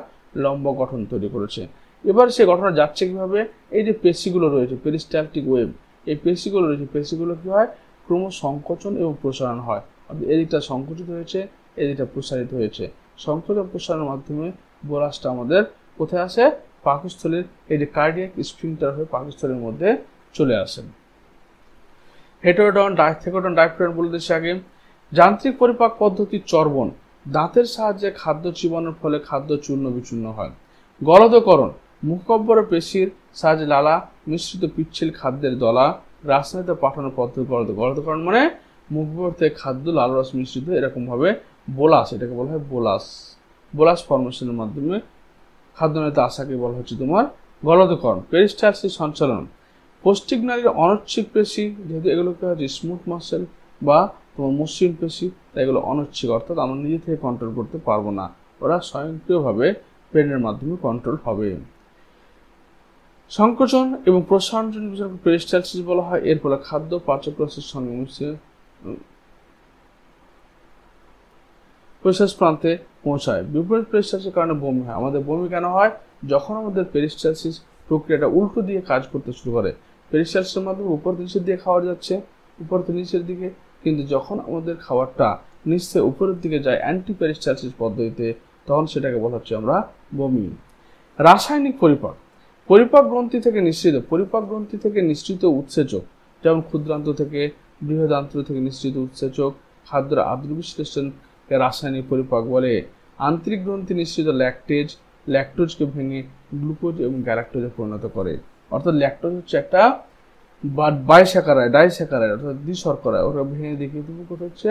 লম্বা গঠন তৈরি করেছে। এবার সে গঠন যাচ্ছে কিভাবে? এই যে পেশিগুলো রয়েছে পেরিস্টালটিক ওয়েব, এই পেশিগুলো রয়েছে, পেশিগুলো কি হয় ক্রম সংকোচন এবং প্রসারণ হয়। এদিকটা সংকুচিত হয়েছে, এদিকটা প্রসারিত হয়েছে। সংকোচন প্রসারণের মাধ্যমে বোলাসটা আমাদের কোথায় আসে? পাকস্থলীর এই যে কার্ডিয়াক স্ফিংটার হয়ে পাকস্থলীর মধ্যে চলে আসে। হেটেরোডন, ডাইথেকোডন, ডাইপ্টেরন বলে দিচ্ছি আগে। যান্ত্রিক পরিপাক পদ্ধতি চর্বণ, দাঁতের সাহায্যে খাদ্য চিবানোর ফলে খাদ্য চূর্ণ বিচূর্ণ হয়। গলদকরণ, মুখগহ্বর পেশির সাহায্যে লালা মিশ্রিত পিচ্ছিল খাদ্যের দলা রাসায়নিক পাঠানোর পদ্ধতি গলদকরণ মানে মুখগহ্বর থেকে খাদ্য লালারস মিশ্রিত এরকম ভাবে বোলাস, এটাকে বলা হয় বোলাস। বোলাস ফর্মেশনের মাধ্যমে খাদ্যনালীতে আসাকে বলা হচ্ছে তোমার গলদকরণ। পেরিস্টালসিস সঞ্চালন, পৌষ্টিক নালীর অনৈচ্ছিক পেশি, যেহেতু এগুলোকে হচ্ছে স্মুথ মাসেল বা তোমার মসৃণ পেশি, তাই এগুলো অনৈচ্ছিক, অর্থাৎ আমরা নিজে থেকে কন্ট্রোল করতে পারবো না, ওরা স্বয়ংক্রিয়ভাবে ব্রেনের মাধ্যমে কন্ট্রোল হবে। সংকোচন এবং প্রসারণ পেরিস্টালসিস বলা হয়। এর ফলে খাদ্য পাচকরসের সঙ্গে মিশে প্রশেষ প্রান্তে পৌঁছায়। বিপরীত পেরিস্টালসিসের কারণে বমি হয়। আমাদের বমি কেন হয়? যখন আমাদের পেরিস্টালসিস প্রক্রিয়াটা উল্টো দিয়ে কাজ করতে শুরু করে। পেরিস্টালসিসের মাধ্যমে উপর নিচের দিকে খাওয়া যাচ্ছে, উপর থেকে নিচের দিকে, কিন্তু যখন আমাদের খাবারটা নিচ থেকে উপরের দিকে যায় অ্যান্টি পেরিস্টালসিস পদ্ধতিতে, তখন সেটাকে বলা হচ্ছে আমরা বমি। রাসায়নিক পরিপাক, পরিপাক গ্রন্থি থেকে নিঃসৃত, পরিপাক গ্রন্থি থেকে নিঃসৃত উৎসেচক, যেমন ক্ষুদ্রান্ত থেকে বৃহদান্ত্র থেকে নিঃসৃত উৎসেচক খাদ্যের আদ্র বিশ্লেষণকে রাসায়নিক পরিপাক বলে। আন্তরিক গ্রন্থি নিঃসৃত ল্যাকটেজ, ল্যাকটোজকে ভেঙে গ্লুকোজ এবং গ্যালাক্টোজে পরিণত করে। অর্থাৎ ল্যাকটোজ হচ্ছে একটা বাইস্যাকারাইড, ডাইস্যাকারাইড অর্থাৎ দ্বিশর্করা, ওরা ভেঙে দেখিয়ে তুমি কোথায় হচ্ছে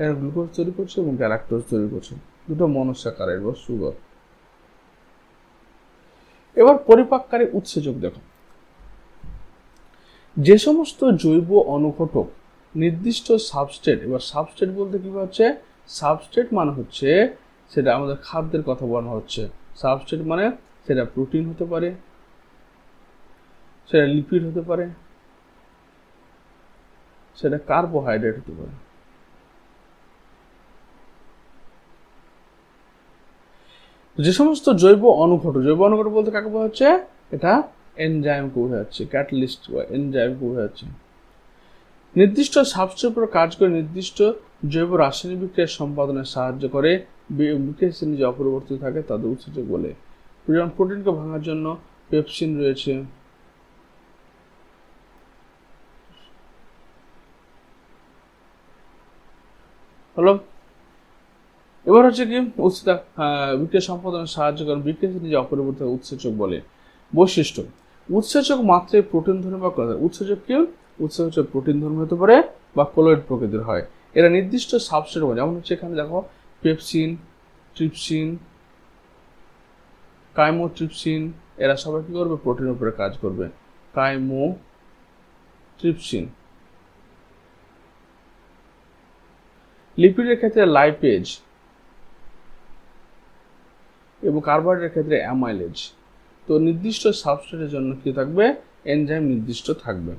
এর গ্লুকোজ তৈরি করছে এবং গ্যালাক্টোজ তৈরি করছে, দুটো মনোস্যাকারাইড বা সুগার। এবার পরিপাককারী উৎসেচক দেখো, যে সমস্ত জৈব অনুঘটক নির্দিষ্ট সাবস্ট্রেট, এবার সাবস্ট্রেট বলতে কি হচ্ছে? সাবস্ট্রেট মানে হচ্ছে সেটা আমাদের খাদ্যের কথা বলা হচ্ছে। সাবস্ট্রেট মানে সেটা প্রোটিন হতে পারে, সেটা লিপিড হতে পারে, সেটা কার্বোহাইড্রেট হতে পারে। যে সমস্ত জৈব অনুঘটক, জৈব অনুঘটক বলতে কাকে বলা হচ্ছে? এটা এনজাইমকে বোঝাচ্ছে, ক্যাটালিস্ট বা এনজাইমকে বোঝাচ্ছে। নির্দিষ্ট সাবস্ট্রেট উপর কাজ করে নির্দিষ্ট জৈব রাসায়নিক বিক্রিয়া সম্পাদনে সাহায্য করে, বিক্রিয়া শ্রেণী যে অপরিবর্তিত থাকে তাদের উৎসেচক বলে। যেমন প্রোটিনকে ভাঙার জন্য পেপসিন রয়েছে, হলো। এবার হচ্ছে কি বিক্রিয়া সম্পাদনে সাহায্য করে বিক্রিয়া শ্রেণী যে অপরিবর্তিত উৎসেচক বলে। বৈশিষ্ট্য, উৎসেচক মাত্রায় প্রোটিন ধর্মী বা উৎসেচক কি? উৎসেচক হচ্ছে প্রোটিন ধর্মী হতে পারে বা কোলয়েড প্রকৃতির হয়। এরা নির্দিষ্ট সাবস্ট্রেট, যেমন হচ্ছে এখানে দেখো পেপসিন, ট্রিপসিন, কাইমোট্রিপসিন, এরা সবাই কি করবে? প্রোটিনের উপরে কাজ করবে। কাইমোট্রিপসিন। লিপিডের ক্ষেত্রে লাইপেজ এবং কার্বোহাইড্রেটের ক্ষেত্রে অ্যামাইলেজ। তো নির্দিষ্ট সাবস্ট্রেটের জন্য কি থাকবে? এনজাইম নির্দিষ্ট থাকবে।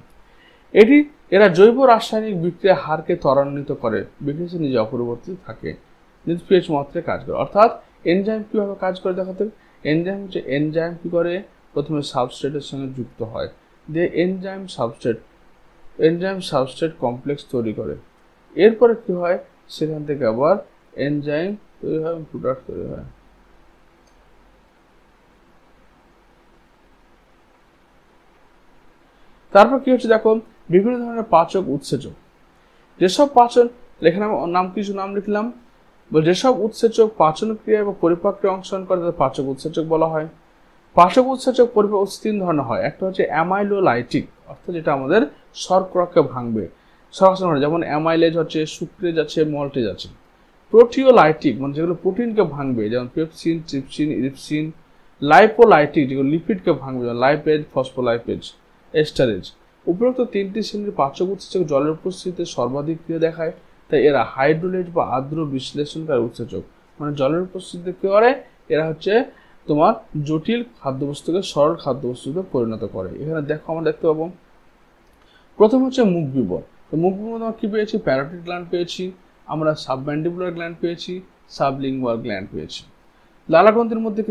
এরা জৈব রাসায়নিক বিক্রিয়া হারকে ত্বরান্বিত করে, বিক্রিয়া নিজে অপরিবর্তিত থাকে, পিএইচ মাত্রায় কাজ করে। অর্থাৎ এনজাইম কিভাবে কাজ করে দেখাতে? এনজাইম হচ্ছে এনজাইম কি করে? প্রথমে সাবস্ট্রেটের সঙ্গে যুক্ত হয়, দিয়ে এনজাইম সাবস্ট্রেট কমপ্লেক্স তৈরি করে। এরপরে কি হয়, সেখান থেকে আবার এনজাইম তৈরি হয়, প্রোডাক্ট তৈরি হয়। তারপর কি হচ্ছে দেখো, বিভিন্ন ধরনের পাচক উৎসেচক। যেসব পাচন, এখানে কিছু নাম লিখলাম, যেসব উৎসেচক পাচন ক্রিয়া বা পরিপাক ক্রিয়া অংশগ্রহণ করে তাদের পাচক উৎসেচক বলা হয়। পাচক উৎসেচক পরিপাক 3 ধরনের হয়। একটা হচ্ছে অ্যামাইলোলাইটিক, অর্থাৎ যেটা আমাদের শর্করাকে ভাঙবে, যেমন অ্যামাইলেজ হচ্ছে, সুক্রেজ আছে, মল্টেজ আছে। প্রোটিওলাইটিক মানে যেগুলো প্রোটিনকে ভাঙবে, যেমন পেপসিন, ট্রিপসিন, ইরিপসিন। লাইপোলাইটিক যেগুলো লিপিডকে ভাঙবে, যেমন লাইপেজ, ফসফোলাইপেজ, এস্টারেজ। উপরোক্ত 3টি শ্রেণীর পাচক উৎসেচক জলের উপস্থিতিতে সর্বাধিক ক্রিয়া দেখায়, তাই এরা হাইড্রোলাইট বা আর্দ্র বিশ্লেষণকারী উৎসেচক। মানে জলের উপস্থিতিতে কি করে, এরা হচ্ছে তোমার জটিল খাদ্যবস্তুকে সরল খাদ্যবস্তুতে পরিণত করে। এখানে দেখো, আমরা দেখতে পাবো প্রথম হচ্ছে মুখ বিবর। তো মুখ বিবর আমরা কি পেয়েছি, প্যারোটিড গ্ল্যান্ড পেয়েছি, আমরা সাবম্যান্ডিবুলার গ্ল্যান্ড পেয়েছি, সাবলিঙ্গুয়াল গ্ল্যান্ড পেয়েছি। লালাগ্রন্থির মধ্যে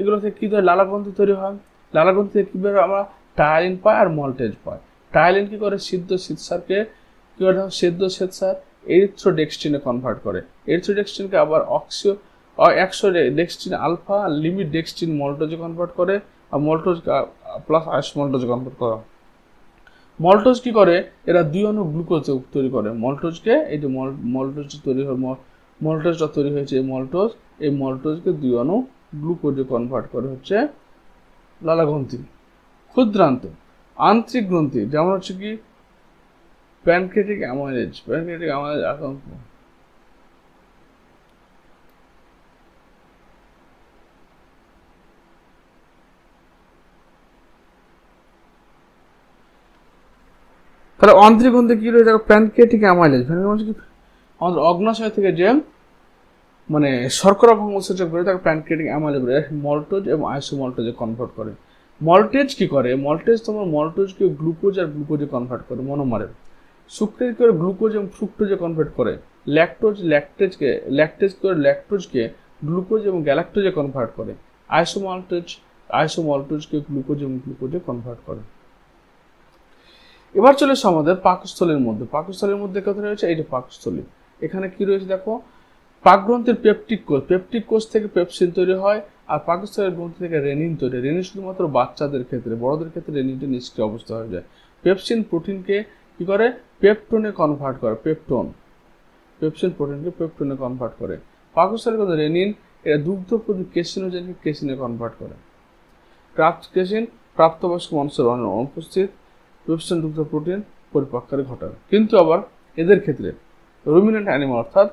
এগুলো থেকে কি লালাগ্রন্থি তৈরি হয়, লালাগ্রন্থি থেকে কি বের, আমরা টায়ালিন পাই আর মল্টেজ পাই। টায়ালিন কি করে, সিদ্ধ শ্বেতসারকে কি করে, সিদ্ধ শ্বেতসার এরিথ্রোডেক্সট্রিনে কনভার্ট করে। এরিথ্রোডেক্সট্রিনকে আবার এক্সোডেক্সট্রিন আলফা লিমিট ডেক্সট্রিন মল্টোজে কনভার্ট করে, আর মল্টোজ প্লাস আইসোমল্টোজে কনভার্ট করা। মল্টোজ কি করে, এরা 2 অণু গ্লুকোজ তৈরি করে। মল্টোজকে, এই যে মল্টোজ তৈরি হয়, মল্টোজটা তৈরি হয়েছে, এই মল্টোজকে 2 অণু গ্লুকোজে কনভার্ট করে হচ্ছে লালাগ্রন্থি। ক্ষুদ্রান্ত আন্তরিক গ্রন্থি, যেমন হচ্ছে কি প্যানক্রিয়াটিক অ্যামাইলেজ, তাহলে আন্তরিক গ্রন্থি কি রয়েছে, প্যানক্রিয়াটিক অ্যামাইলেজ। আমাদের অগ্নাশয় থেকে যে মানে শর্করা ভঙ্গ উৎসেচক বেরোয় তাকে প্যানক্রিয়াটিক অ্যামাইলেজ বলে, মল্টোজ এবং আইসোমল্টোজে কনভার্ট করে। মল্টেজ কি করে, মল্টোজকে গ্লুকোজ আর গ্লুকোজে কনভার্ট করে মনোমারে। সুক্রেজ করে গ্লুকোজ এবং ফ্রুক্টোজে কনভার্ট করে। ল্যাকটোজকে গ্লুকোজ এবং গ্যালাক্টোজে কনভার্ট করে। আইসোমল্টোজকে গ্লুকোজ এবং গ্লুকোজে কনভার্ট করে। এবার চলে এসে আমাদের পাকস্থলীর মধ্যে। পাকস্থলীর মধ্যে কোথায় রয়েছে, এই যে পাকস্থলী। এখানে কি রয়েছে দেখো, পাকগ্রন্থির পেপটিক কোষ থেকে পেপসিন তৈরি হয়, আর পাকস্থলীর গ্রন্থি থেকে রেনিন তৈরি। রেনিন শুধুমাত্র বাচ্চাদের ক্ষেত্রে, বড়দের ক্ষেত্রে রেনিনটা নিষ্ক্রিয় অবস্থা হয়ে যায়। পেপসিন প্রোটিনকে কি করে, পেপটোনে কনভার্ট করে। পেপসিন প্রোটিনকে পেপটোনে কনভার্ট করে। পাকস্থলীর গ্রন্থি রেনিন, এরা দুগ্ধ কেসিনোজেনকে কেসিনে কনভার্ট করে। কেসিন প্রাপ্তবয়স্ক মানুষের অনুপস্থিত। পেপসিন দুগ্ধ প্রোটিন পরিপাককারী ঘটায়। কিন্তু আবার এদের ক্ষেত্রে, রুমিনেন্ট অ্যানিমাল অর্থাৎ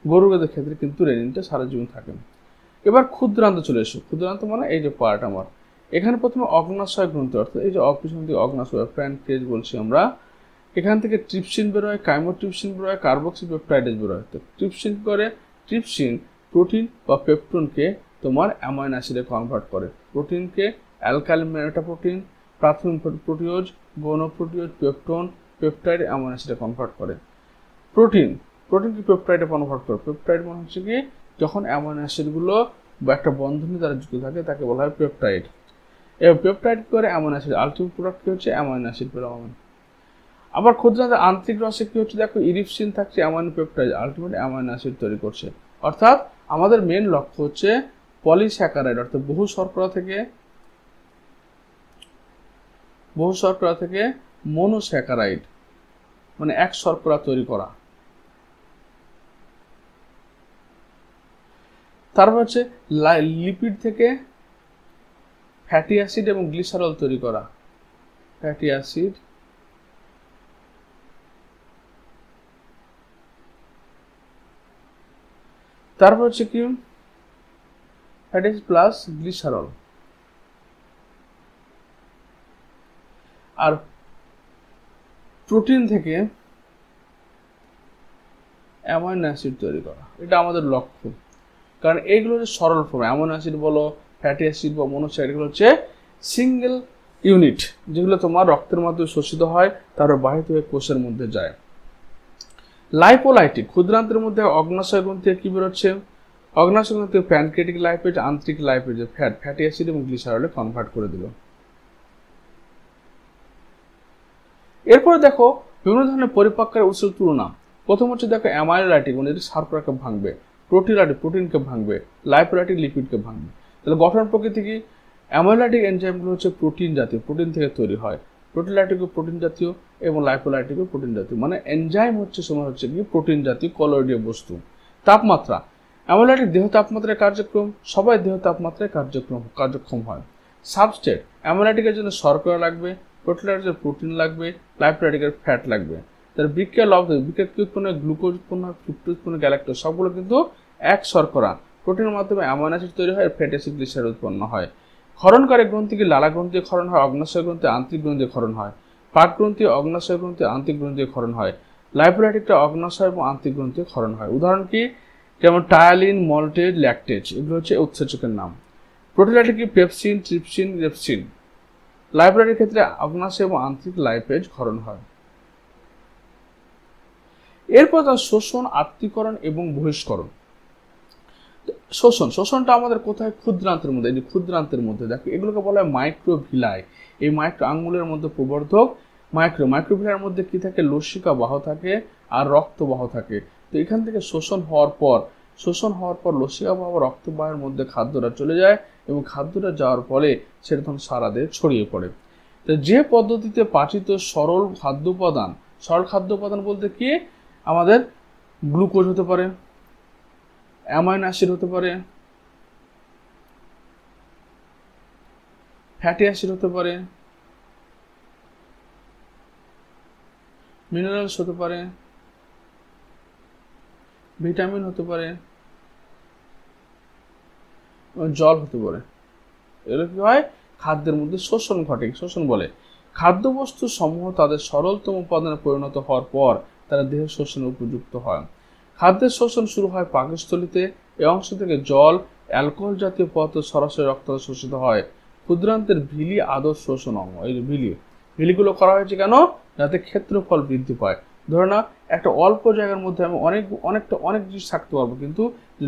গরুদের ক্ষেত্রে কিন্তু রেনিনটা সারা জীবন থাকে। এবার ক্ষুদ্রান্ত চলে এসো। ক্ষুদ্রান্ত মানে এই যে পার্ট আমার, এখানে প্রথমে অগ্নাশয় গ্রন্থি, অর্থাৎ এই যে অগ্নাশয় প্যানক্রিয়াস বলছি আমরা। এখান থেকে ট্রিপসিন বেরোয়, কাইমোট্রিপসিন বেরোয়, কার্বক্সিপেপটাইডেজ বেরোয়। তো ট্রিপসিন করে, ট্রিপসিন প্রোটিন বা পেপটনকে তোমার অ্যামাইনো অ্যাসিডে কনভার্ট করে। প্রোটিনকে অ্যালকাইল মেটাপ্রোটিন, প্রাথমিক প্রোটিওজ, গৌণ proteose, peptone, peptide, amino অ্যাসিডে convert করে। প্রোটিনকে পেপটাইডে কনভার্ট করে। পেপটাইড মানে হচ্ছে কি, যখন অ্যামাইনো অ্যাসিডগুলো বা একটা বন্ধনী দ্বারা যুক্ত থাকে তাকে বলা হয় পেপটাইড। এবং পেপটাইড করে অ্যামাইনো অ্যাসিড, আলটিমেট প্রোডাক্ট কি হচ্ছে, অ্যামাইনো অ্যাসিড বেরোবে। আবার ক্ষুদ্রান্তের আন্তরিক রসে কি হচ্ছে দেখো, ইরিপসিন থাকছে, amino peptide, ultimate amino acid তৈরি করছে। অর্থাৎ আমাদের মেন লক্ষ্য হচ্ছে পলিস্যাকারাইড, অর্থাৎ বহু শর্করা থেকে মনোস্যাকারাইড মানে এক শর্করা তৈরি করা। তারপর হচ্ছে লিপিড থেকে ফ্যাটি অ্যাসিড এবং গ্লিসারল তৈরি করা। ফ্যাটি অ্যাসিড তারপর হচ্ছে কি, ফ্যাটি অ্যাসিড প্লাস গ্লিসারল। আর প্রোটিন থেকে অ্যামাইনো অ্যাসিড তৈরি করা, এটা আমাদের লক্ষ্য। কারণ এইগুলো হচ্ছে সরল ফর্ম। অ্যামাইনো অ্যাসিড বলো, ফ্যাটি অ্যাসিড বা মনোস্যাকারাইড, এগুলো হচ্ছে সিঙ্গেল ইউনিট, যেগুলো তোমার রক্তের মাধ্যমে শোষিত হয়, তারপর বাহিত হয়ে কোষের মধ্যে যায়। লাইপোলাইটিক, ক্ষুদ্রান্তের মধ্যে অগ্নাশয় গ্রন্থি থেকে কি বেরোচ্ছে, অগ্নাশয় গ্রন্থি থেকে প্যানক্রিয়াটিক লাইপেজ, আন্তরিক লাইপেজ, ফ্যাটি অ্যাসিড এবং গ্লিসারলে কনভার্ট করে দিল। এরপরে দেখো বিভিন্ন ধরনের পরিপাকের উৎসের তুলনা। প্রথম হচ্ছে দেখো অ্যামাইলোলাইটিক, মানে এটি শর্করাকে ভাঙবে, প্রোটিলাইটিক প্রোটিনকে ভাঙবে, লাইপোলাইটিক লিপিডকে ভাঙবে। তাহলে গঠন প্রকৃতি কি? অ্যামাইলোলাইটিক এনজাইমগুলো হচ্ছে প্রোটিন জাতীয়, প্রোটিন থেকে তৈরি হয়। প্রোটিলাইটিকও প্রোটিন জাতীয় এবং লাইপোলাইটিকও প্রোটিন জাতীয়, মানে এনজাইম হচ্ছে সময় হচ্ছে কি প্রোটিন জাতীয় কলোয়েডীয় বস্তু। তাপমাত্রা, অ্যামাইলোলাইটিক দেহ তাপমাত্রায় কার্যক্রম, সবাই দেহ তাপমাত্রায় কার্যক্ষম হয়। সাবস্ট্রেট, অ্যামাইলোলাইটিকের জন্য শর্করা লাগবে, প্রোটিলাইটিকের প্রোটিন লাগবে, লাইপোলাইটিকের ফ্যাট লাগবে। তার বিক্রিয়া বিক্রিয়া কি উৎপন্ন হয়? গ্লুকোজ উৎপন্ন হয়, ফ্রুক্টোজ উৎপন্ন, গ্যালাক্টোজ, সবগুলো কিন্তু এক শর্করা। প্রোটিনের মাধ্যমে অ্যামাইনো অ্যাসিড তৈরি হয়, ফ্যাটি অ্যাসিড গ্লিসারল উৎপন্ন হয়। ক্ষরণকারী গ্রন্থি কি? লালা গ্রন্থি ক্ষরণ হয়, অগ্নাশয় গ্রন্থি, আন্তরিক গ্রন্থি ক্ষরণ হয়। পাক গ্রন্থি, অগ্নাশয় গ্রন্থি, আন্তরিক গ্রন্থি ক্ষরণ হয়। লাইপোলাইটিকটা অগ্নাশয় এবং আন্তরিক গ্রন্থি ক্ষরণ হয়। উদাহরণ কি? যেমন টায়ালিন, মল্টেজ, ল্যাকটেজ, এগুলো হচ্ছে উৎসেচকের নাম। প্রোটিলাইটিক কি? Pepsin, trypsin, রেপসিন। লাইপোলাইটিক ক্ষেত্রে অগ্নাশয় এবং আন্তরিক লাইপেজ ক্ষরণ হয়। এরপর তার শোষণ, আত্তীকরণ এবং বহিষ্করণ। শোষণটা আমাদের কোথায়? ক্ষুদ্রান্তের মধ্যে। এই যে ক্ষুদ্রান্তের মধ্যে দেখো, এগুলোকে বলা হয় মাইক্রোভিলাই। এই মাইক্রো আঙ্গুলের মধ্যে প্রবর্ধক মাইক্রোভিলার মধ্যে কি থাকে? লসিকা বাহ থাকে আর রক্তবাহ থাকে। তো এখান থেকে শোষণ হওয়ার পর লসিকা বাহ রক্তবাহের মধ্যে খাদ্যটা চলে যায় এবং খাদ্যটা যাওয়ার ফলে সেটা তখন সারা দেহে ছড়িয়ে পড়ে। তো যে পদ্ধতিতে পাচিত সরল খাদ্য উপাদান বলতে কি? আমাদের গ্লুকোজ হতে পারে, অ্যামাইনো অ্যাসিড হতে পারে, ফ্যাটি অ্যাসিড হতে পারে, মিনারেলস হতে পারে, ভিটামিন হতে পারে, জল হতে পারে। এগুলো কি হয়? খাদ্যের মধ্যে শোষণ ঘটে। শোষণ বলে খাদ্যবস্তু সমূহ তাদের সরলতম উপাদানে পরিণত হওয়ার পর তারা দেহ শোষণের উপযুক্ত হয়। খাদ্যের শোষণ শুরু হয় পাকস্থলীতে। এই অংশ থেকে জল, অ্যালকোহল জাতীয় পদার্থ সরাসরি রক্ত শোষিত হয়। ক্ষুদ্রান্তের ভিলি আদর্শ শোষণ অঙ্গ। এই যে ভিলিগুলো করা হয়েছে কেন? যাতে ক্ষেত্রফল বৃদ্ধি পায়। ধরে না একটা অল্প জায়গার মধ্যে আমি অনেক জিনিস থাকতে পারবো, কিন্তু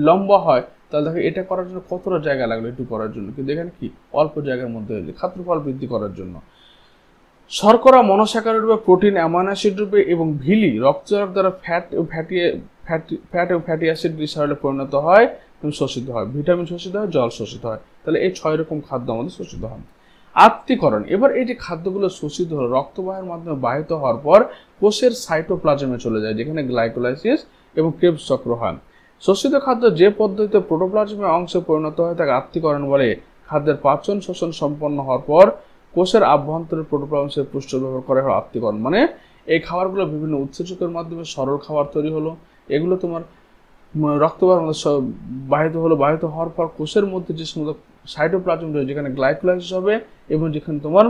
লম্বা হয় তাহলে দেখো এটা করার জন্য কতটা জায়গা লাগলো একটু করার জন্য, কিন্তু এখানে কি অল্প জায়গার মধ্যে হয়েছে ক্ষেত্রফল বৃদ্ধি করার জন্য। শর্করা মনোস্যাকারাইড রূপে, প্রোটিন অ্যামাইনো অ্যাসিড রূপে এবং ভিলি রক্তচাপ দ্বারা ফ্যাট এবং ফ্যাটি অ্যাসিড গ্লিসারলে পরিণত হয় এবং শোষিত হয়। ভিটামিন শোষিত হয়, জল শোষিত হয়। তাহলে এই 6 রকম খাদ্য আমাদের শোষিত হয়। আত্তীকরণ, এবার এই যে খাদ্যগুলো শোষিত হলো রক্তবাহের মাধ্যমে বাহিত হওয়ার পর কোষের সাইটোপ্লাজমে চলে যায়, যেখানে গ্লাইকোলাইসিস এবং ক্রেবস চক্র হয়। শোষিত খাদ্য যে পদ্ধতিতে প্রোটোপ্লাজমের অংশে পরিণত হয় তাকে আত্তীকরণ বলে। খাদ্যের পাচন শোষণ সম্পন্ন হওয়ার পর কোষের আভ্যন্তরে প্রোটোপ্লাজমের পুষ্ট ব্যবহার করা হয় আত্তীকরণ। মানে এই খাবারগুলো বিভিন্ন উৎসেচকের মাধ্যমে সরল খাবার তৈরি হলো, এগুলো তোমার রক্তবাহের মধ্যে বাহিত হওয়ার পর কোষের মধ্যে যে সমস্ত সাইটোপ্লাজম রয়েছে, যেখানে গ্লাইকোলাইসিস হবে এবং যেখানে তোমার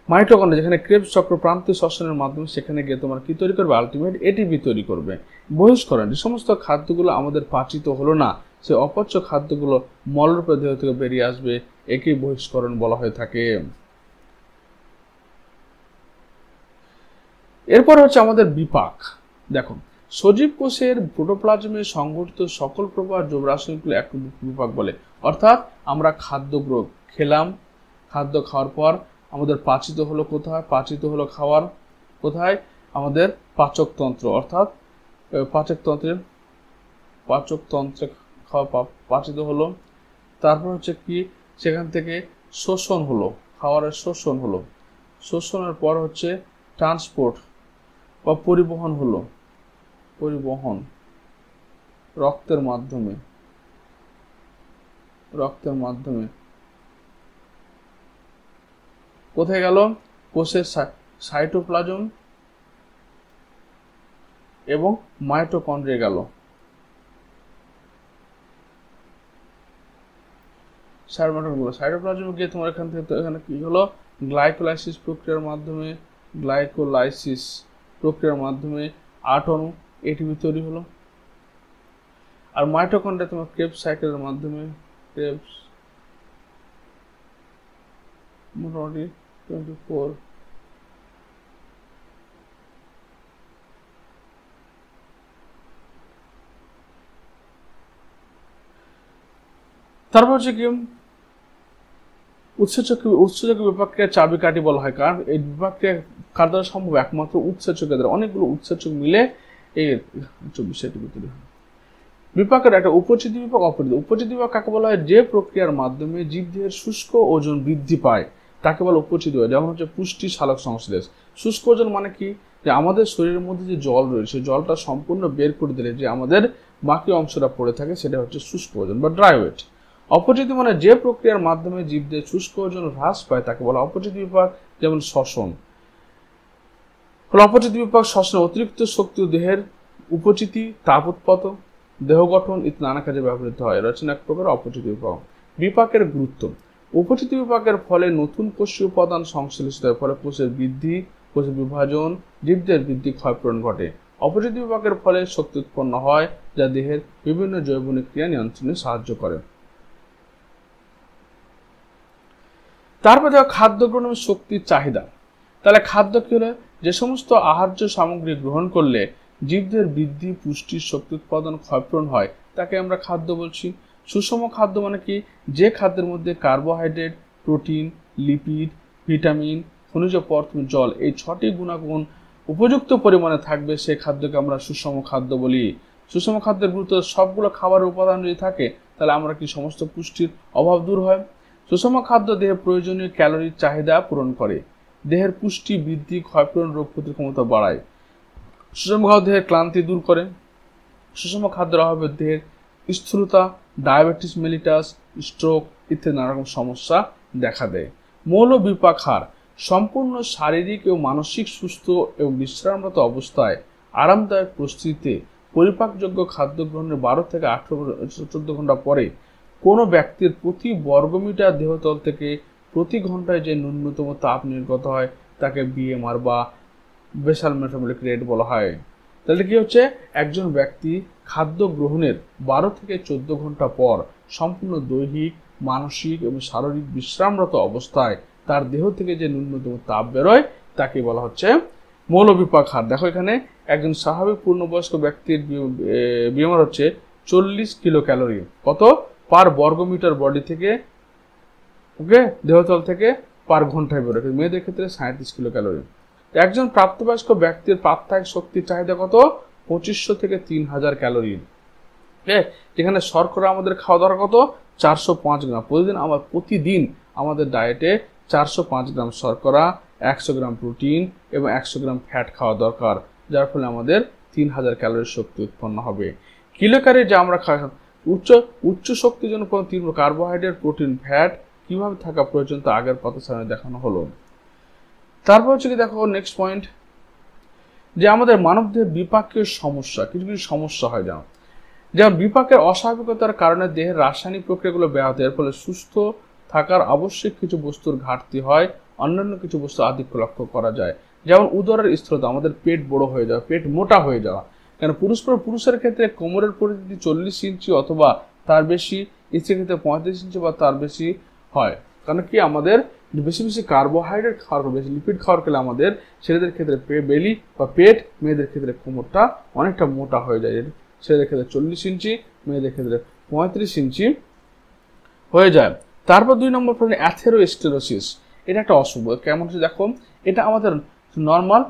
মাইটোকন্ড্রিয়া, যেখানে ক্রেবস চক্র প্রান্তীয় শ্বসনের মাধ্যমে সেখানে গিয়ে তোমার কি তৈরি করবে? আলটিমেট এটিপি তৈরি করবে। বহিষ্করণ, যে সমস্ত খাদ্যগুলো আমাদের পাচিত হলো না, সে অপচ্য খাদ্যগুলো মলরূপে দেহ থেকে বেরিয়ে আসবে, একেই বহিষ্করণ বলা হয়ে থাকে। এরপর হচ্ছে আমাদের বিপাক। দেখো, সজীব কোষের প্রোটোপ্লাজমে সংঘটিত সকল প্রকার জৈব রাসায়নিকগুলো এক বিপাক বলে। অর্থাৎ আমরা খাদ্য খেলাম, খাদ্য খাওয়ার পর আমাদের পাচিত হলো কোথায়? কোথায়? আমাদের পাচকতন্ত্র, অর্থাৎ পাচকতন্ত্রে পাচিত হলো। তারপর হচ্ছে কি? সেখান থেকে শোষণ হলো, খাবারের শোষণ হলো। শোষণের পর হচ্ছে ট্রান্সপোর্ট বা পরিবহন হলো, রক্তের মাধ্যমে কোথায় গেল? কোষের সাইটোপ্লাজম এবং মাইটোকন্ড্রিয়া গেল। সাইটোপ্লাজমে গিয়ে তোমার এখান থেকে এখানে কি হলো? গ্লাইকোলাইসিস প্রক্রিয়ার মাধ্যমে 8 অণু এটিপি তৈরি হলো। আর মাইটোকন্ড্রিয়া তোমার ক্রেবস সাইকেলের মাধ্যমে মোটামুটি 24। তারপর হচ্ছে কি? উৎসেচক বিপাককে চাবিকাঠি বলা হয়, কারণ এই বিপাককে কার দ্বারা সম্ভব? একমাত্র উৎসেচকের দ্বারা। অনেকগুলো উৎসেচক মিলে এই 24টি ভিতরে বিপাকের একটা উপচিতি বিপাক, অপচিতি। উপচিতি বিপাক কাকে বলা হয়? যে প্রক্রিয়ার মাধ্যমে জীবদেহের শুষ্ক ওজন বৃদ্ধি পায় তাকে বলে উপচিতি বিপাক। যেমন হচ্ছে পুষ্টি সালোক সংশ্লেষ। শুষ্ক ওজন মানে কি? যে আমাদের শরীরের মধ্যে যে জল রয়েছে জলটা সম্পূর্ণ বের করে দিলে যে আমাদের বাকি অংশটা পড়ে থাকে সেটা হচ্ছে শুষ্ক ওজন বা ড্রাই ওয়েট। অপচিতি মানে যে প্রক্রিয়ার মাধ্যমে জীবদের শুষ্ক ওজন হ্রাস পায় তাকে বলা অপচিতি বিপাক। যেমন শ্বসন। অপচিতি বিপাক শ্বসনে অতিরিক্ত শক্তি দেহের উপচিতি, তাপ উৎপাদন, দেহ গঠন ইত্যাদি নানা কাজে ব্যবহৃত হয়। রচনা এক প্রকার অপচিতি বিপাক। বিপাকের গুরুত্ব। উপচিতি বিপাকের ফলে নতুন কোষীয় উপাদান সংশ্লেষিত হয়, ফলে কোষের বৃদ্ধি, কোষের বিভাজন, জীবদের বৃদ্ধি, ক্ষয়পূরণ ঘটে। অপচিতি বিপাকের ফলে শক্তি উৎপন্ন হয় যা দেহের বিভিন্ন জৈবনিক ক্রিয়া নিয়ন্ত্রণে সাহায্য করে। তারপর দেখো খাদ্য গ্রহণ এবং শক্তির চাহিদা। তাহলে খাদ্য কি হলো? যে সমস্ত আহার্য সামগ্রী গ্রহণ করলে জীবদের বৃদ্ধি, পুষ্টি, শক্তি উৎপাদন, ক্ষয়পূরণ হয় তাকে আমরা খাদ্য বলছি। সুষম খাদ্য মানে কি? যে খাদ্যের মধ্যে কার্বোহাইড্রেট, প্রোটিন, লিপিড, ভিটামিন, খনিজ পদার্থ, জল এই 6টি গুণাগুণ উপযুক্ত পরিমাণে থাকবে সে খাদ্যকে আমরা সুষম খাদ্য বলি। সুষম খাদ্যের গুরুত্ব, সবগুলো খাবারের উপাদান যদি থাকে তাহলে আমরা কি সমস্ত পুষ্টির অভাব দূর হয়। সুষম খাদ্য দেহের প্রয়োজনীয় ক্যালোরির চাহিদা পূরণ করে, দেহের পুষ্টি বৃদ্ধি, ক্ষয়পূরণ, রোগ প্রতিরোধ ক্ষমতা বাড়ায়। সুষম খাদ্য দেহের ক্লান্তি দূর করে। সুষম খাদ্যের অভাবে দেহের স্থূলতা, ডায়াবেটিস মেলিটাস, স্ট্রোক ইত্যাদি নানা রকম সমস্যা দেখা দেয়। মৌল বিপাক হার। সম্পূর্ণ শারীরিক এবং মানসিক সুস্থ এবং বিশ্রামরত অবস্থায় আরামদায়ক পরিস্থিতিতে পরিপাকযোগ্য খাদ্য গ্রহণের 12 থেকে 14 ঘন্টা পরে কোনো ব্যক্তির প্রতি বর্গমিটার দেহতল থেকে প্রতি ঘন্টায় যে ন্যূনতম তাপ নির্গত হয় তাকে বিএমআর বা বেসাল মেটাবলিক রেট বলা হয়। তাহলে কি হচ্ছে? একজন ব্যক্তি খাদ্য গ্রহণের 12 থেকে 14 ঘন্টা পর সম্পূর্ণ দৈহিক, মানসিক এবং শারীরিক বিশ্রামরত অবস্থায় তার দেহ থেকে যে ন্যূনতম তাপ বেরোয় তাকে বলা হচ্ছে মৌল বিপাক হার। দেখো এখানে একজন স্বাভাবিক পূর্ণবয়স্ক ব্যক্তির বিএমআর হচ্ছে 40 কিলো ক্যালোরি। কত? পার বর্গমিটার বডি থেকে, ওকে, দেহতল থেকে পার ঘন্টায় বেরোয়। মেয়েদের ক্ষেত্রে 37 কিলো ক্যালোরি। একজন প্রাপ্তবয়স্ক ব্যক্তির প্রাত্যহিক শক্তির চাহিদা কত? 2500 থেকে 3000 ক্যালোরি। যেখানে শর্করা আমাদের খাওয়া দরকার কত? 405 গ্রাম প্রতিদিন আমাদের ডায়েটে 405 গ্রাম শর্করা, 100 গ্রাম প্রোটিন এবং 100 গ্রাম ফ্যাট খাওয়া দরকার, যার ফলে আমাদের 3000 ক্যালোরির শক্তি উৎপন্ন হবে। কিলো ক্যালোরি যা আমরা উচ্চ শক্তির জন্য কার্বোহাইড্রেট, প্রোটিন, ফ্যাট কিভাবে থাকা প্রয়োজন তা আগের পাঠ্যক্রমে দেখানো হলো। তারপর হচ্ছে কি দেখো নেক্সট পয়েন্ট, যে আমাদের মানবদেহের বিপাকীয় সমস্যা, কিছু কিছু সমস্যা হয় যেমন বিপাকের অস্বাভাবিকতার কারণে দেহের রাসায়নিক প্রক্রিয়াগুলো ব্যাহত, এর ফলে সুস্থ থাকার আবশ্যক কিছু বস্তুর ঘাটতি হয়, অন্যান্য কিছু বস্তু আধিক্য লক্ষ্য করা যায়। যেমন উদরের স্থূলতা, আমাদের পেট বড় হয়ে যাওয়া, পেট মোটা হয়ে যাওয়া। কারণ পুরুষের ক্ষেত্রে কোমরের পরিধি 40 ইঞ্চি অথবা তার বেশি, স্ত্রীর ক্ষেত্রে 35 ইঞ্চি বা তার বেশি হয়। কারণ কি আমাদের বেশি বেশি কার্বোহাইড্রেট খাওয়ার, বেশি লিপিড খাওয়ার ফলে আমাদের ছেলেদের ক্ষেত্রে বেলি বা পেট, মেয়েদের ক্ষেত্রে কোমরটা অনেকটা মোটা হয়ে যায়। ছেলেদের ক্ষেত্রে 40 ইঞ্চি, মেয়েদের ক্ষেত্রে 35 ইঞ্চি হয়ে যায়। তারপর 2 নম্বর প্রশ্ন, অ্যাথেরোস্ক্লেরোসিস। এটা একটা অশুভ। কেমন হচ্ছে দেখো, এটা আমাদের নর্মাল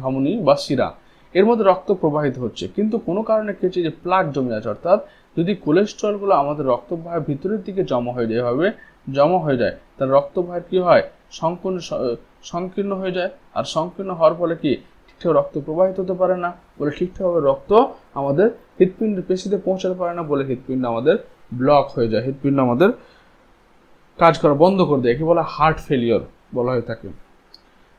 ধমনী বা শিরা, এর মধ্যে রক্ত প্রবাহিত হচ্ছে, কিন্তু কোনো কারণে কি হচ্ছে যে প্লাক জমে আছে, অর্থাৎ যদি কোলেস্ট্রলগুলো আমাদের রক্তবাহের ভিতরের দিকে জমা হয়ে যায় তার রক্তবাহের কি হয়, সংকীর্ণ হয়ে যায়। আর সংকীর্ণ হওয়ার ফলে কি ঠিকঠাক রক্ত প্রবাহিত হতে পারে না, বলে ঠিকঠাকভাবে রক্ত আমাদের হৃৎপিণ্ড পেশিতে পৌঁছাতে পারে না, বলে হৃৎপিণ্ড আমাদের ব্লক হয়ে যায়, হৃৎপিণ্ড আমাদের কাজ করা বন্ধ করে দেয়, একে বলা হার্ট ফেলিওর বলা হয়ে থাকে।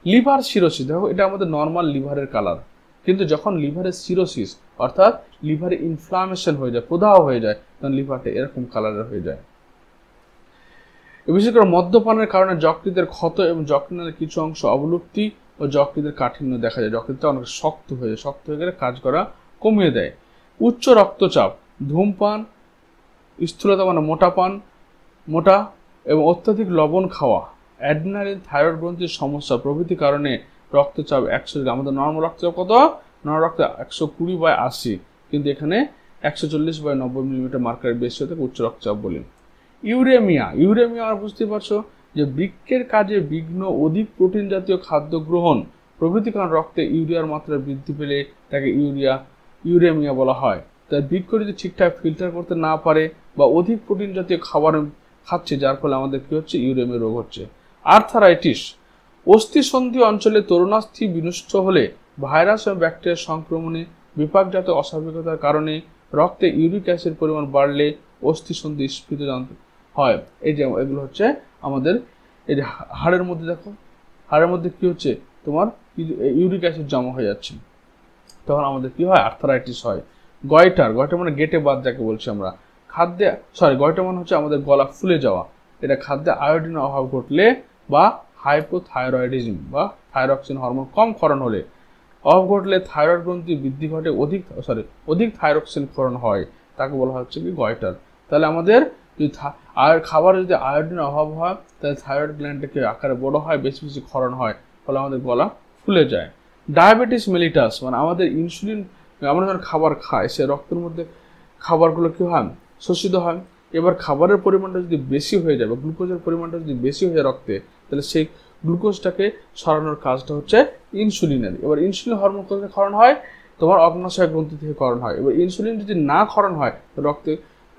লিভার সিরোসিস, দেখো এটা আমাদের নর্মাল লিভারের কালার, কিন্তু যখন লিভারের সিরোসিস অর্থাৎ লিভারে ইনফ্লামেশন হয়ে যায়, প্রদাহ হয়ে যায়, তখন লিভারটা এরকম কালারের হয়ে যায়। বিশেষ করে মদ্যপানের কারণে যকৃতের ক্ষত এবং যকৃতের কিছু অংশ অবলুপ্তি ও যকৃতের কাঠিন্য দেখা যায়, যকৃতটা অনেক শক্ত হয়ে গেলে কাজ করা কমিয়ে দেয়। উচ্চ রক্তচাপ, ধূমপান, স্থূলতা মানে মোটা এবং অত্যাধিক লবণ খাওয়া, অ্যাড্রিনালিন, থাইরয়েড গ্রন্থির সমস্যা প্রভৃতি কারণে রক্তচাপ 100, আমাদের নর্মাল রক্তচাপ কত? নর্মাল রক্ত 120/80, কিন্তু এখানে 140/90 মিলিমিটার মার্কারের বেশি হতে উচ্চ রক্তচাপ বলি। ইউরেমিয়া বুঝতে পারছো যে বৃক্কের কাজে বিঘ্ন, অধিক প্রোটিন জাতীয় খাদ্য গ্রহণ প্রভৃতি কারণ রক্তে ইউরিয়ার মাত্রা বৃদ্ধি পেলে তাকে ইউরেমিয়া বলা হয়। তাই বৃক্ক যদি ঠিকঠাক ফিল্টার করতে না পারে বা অধিক প্রোটিন জাতীয় খাবার খাচ্ছে, যার ফলে আমাদের কি হচ্ছে, ইউরেমিয়া রোগ হচ্ছে। আর্থারাইটিস, অস্থিসন্ধি অঞ্চলে তরুণাস্থি বিনষ্ট হলে ভাইরাস এবং ব্যাকটেরিয়ার সংক্রমণে বিপাকজাত অস্বাভাবিকতার কারণে রক্তে ইউরিক অ্যাসিড পরিমাণ বাড়লে অস্থিসন্ধি স্ফীত হয়। এই যে এগুলো হচ্ছে আমাদের এই যে হাড়ের মধ্যে, দেখো হাড়ের মধ্যে কি হচ্ছে, তোমার ইউরিক অ্যাসিড জমা হয়ে যাচ্ছে, তখন আমাদের কি হয়, আর্থারাইটিস হয়। গয়টার মানে গেটে বাত যাকে বলছি আমরা, গয়টার মানে হচ্ছে আমাদের গলা ফুলে যাওয়া। এটা খাদ্যে আয়োডিনের অভাব ঘটলে বা হাইপোথাইরয়েডিজম বা থাইরক্সিন হরমোন কম ক্ষরণ হলে, অভাব ঘটলে থাইরয়েড গ্রন্থি বৃদ্ধি ঘটে, অধিক থাইরক্সিন ক্ষরণ হয়, তাকে বলা হচ্ছে কি গয়টার। তাহলে আমাদের যদি খাবারে যদি আয়োডিনের অভাব হয়, তাহলে থাইরয়েড গ্ল্যান্ডটাকে আকারে বড় হয়, বেশি বেশি ক্ষরণ হয়, ফলে আমাদের গলা ফুলে যায়। ডায়াবেটিস মেলিটাস মানে আমাদের ইনসুলিন, আমরা যখন খাবার খাই সে রক্তের মধ্যে খাবারগুলো কি হয়, শোষিত হয়। এবার খাবারের পরিমাণটা যদি বেশি হয়ে যায় বা গ্লুকোজের পরিমাণটা যদি বেশি হয়ে যায় রক্তে, তাহলে সেই গ্লুকোজটাকে সরানোর কাজটা হচ্ছে ইনসুলিনের। এবার ইনসুলিন হরমোন কোথায় ক্ষরণ হয়, তোমার অগ্নাশয় গ্রন্থি থেকে ক্ষরণ হয়। এবার ইনসুলিন যদি না ক্ষরণ হয়,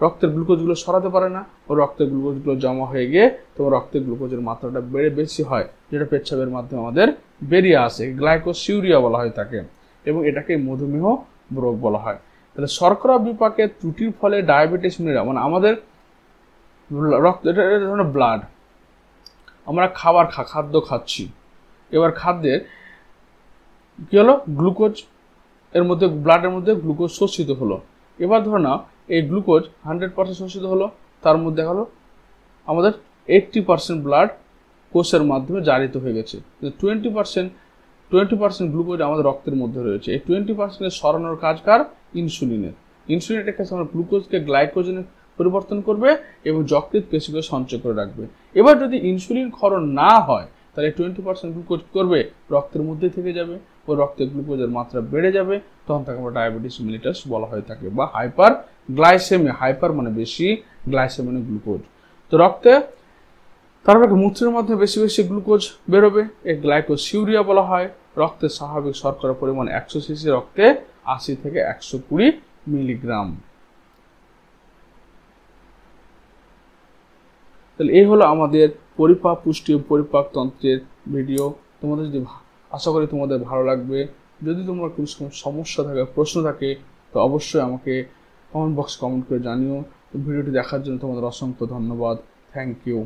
রক্তের গ্লুকোজগুলো সরাতে পারে না, ও রক্তের গ্লুকোজগুলো জমা হয়ে গিয়ে তোমার রক্তের গ্লুকোজের মাত্রাটা বেশি হয়, যেটা পেচ্ছাবের মাধ্যমে আমাদের বেরিয়ে আসে, গ্লাইকোসিউরিয়া বলা হয় তাকে, এবং এটাকে মধুমেহ রোগ বলা হয়। তাহলে শর্করা বিপাকের ত্রুটির ফলে ডায়াবেটিস মানে আমাদের রক্ত, এটা ধরনের ব্লাড, আমরা খাদ্য খাচ্ছি, এবার খাদ্যের কি হলো, গ্লুকোজ এর মধ্যে, ব্লাডের মধ্যে গ্লুকোজ শোষিত হলো। এবার ধরো না এই গ্লুকোজ 100% শোষিত হলো, তার মধ্যে হলো আমাদের 80% ব্লাড কোষের মাধ্যমে জারিত হয়ে গেছে, 20% গ্লুকোজ আমাদের রক্তের মধ্যে রয়েছে। এই 20% সরানোর কাজ কার, ইনসুলিনের। ইনসুলিনের কাছে আমরা গ্লুকোজকে গ্লাইকোজেনে পরিবর্তন করবে এবং যকৃৎ পেশিকে সঞ্চয় করে রাখবে। এবার যদি ইনসুলিন ক্ষরণ না হয়, তাহলে 20% গ্লুকোজ করবে রক্তের মধ্যে থেকে যাবে, ও রক্তে গ্লুকোজের মাত্রা বেড়ে যাবে, তখন তাকে আমরা ডায়াবেটিস মেলিটাস বলা হয়ে থাকে, বা হাইপার গ্লাইসেমিয়া। হাইপার মানে বেশি, গ্লাইসেমিয়া মানে গ্লুকোজ। তো রক্তে তারপরে মূত্রের মধ্যে বেশি বেশি গ্লুকোজ বেরোবে, এই গ্লাইকোসিউরিয়া বলা হয়। রক্তের স্বাভাবিক শর্করা পরিমাণ 100 সিসি, রক্তে 80 থেকে 120 মিলিগ্রাম। তাহলে এই হলো আমাদের পরিপাক পুষ্টি ও পরিপাক তন্ত্রের ভিডিও। তোমাদের যদি আশা করি তোমাদের ভালো লাগবে। যদি তোমার কোনো সমস্যা থাকে, প্রশ্ন থাকে, তো অবশ্যই আমাকে কমেন্ট বক্সে কমেন্ট করে জানিও। ভিডিওটি দেখার জন্য তোমাদের অসংখ্য ধন্যবাদ। Thank you.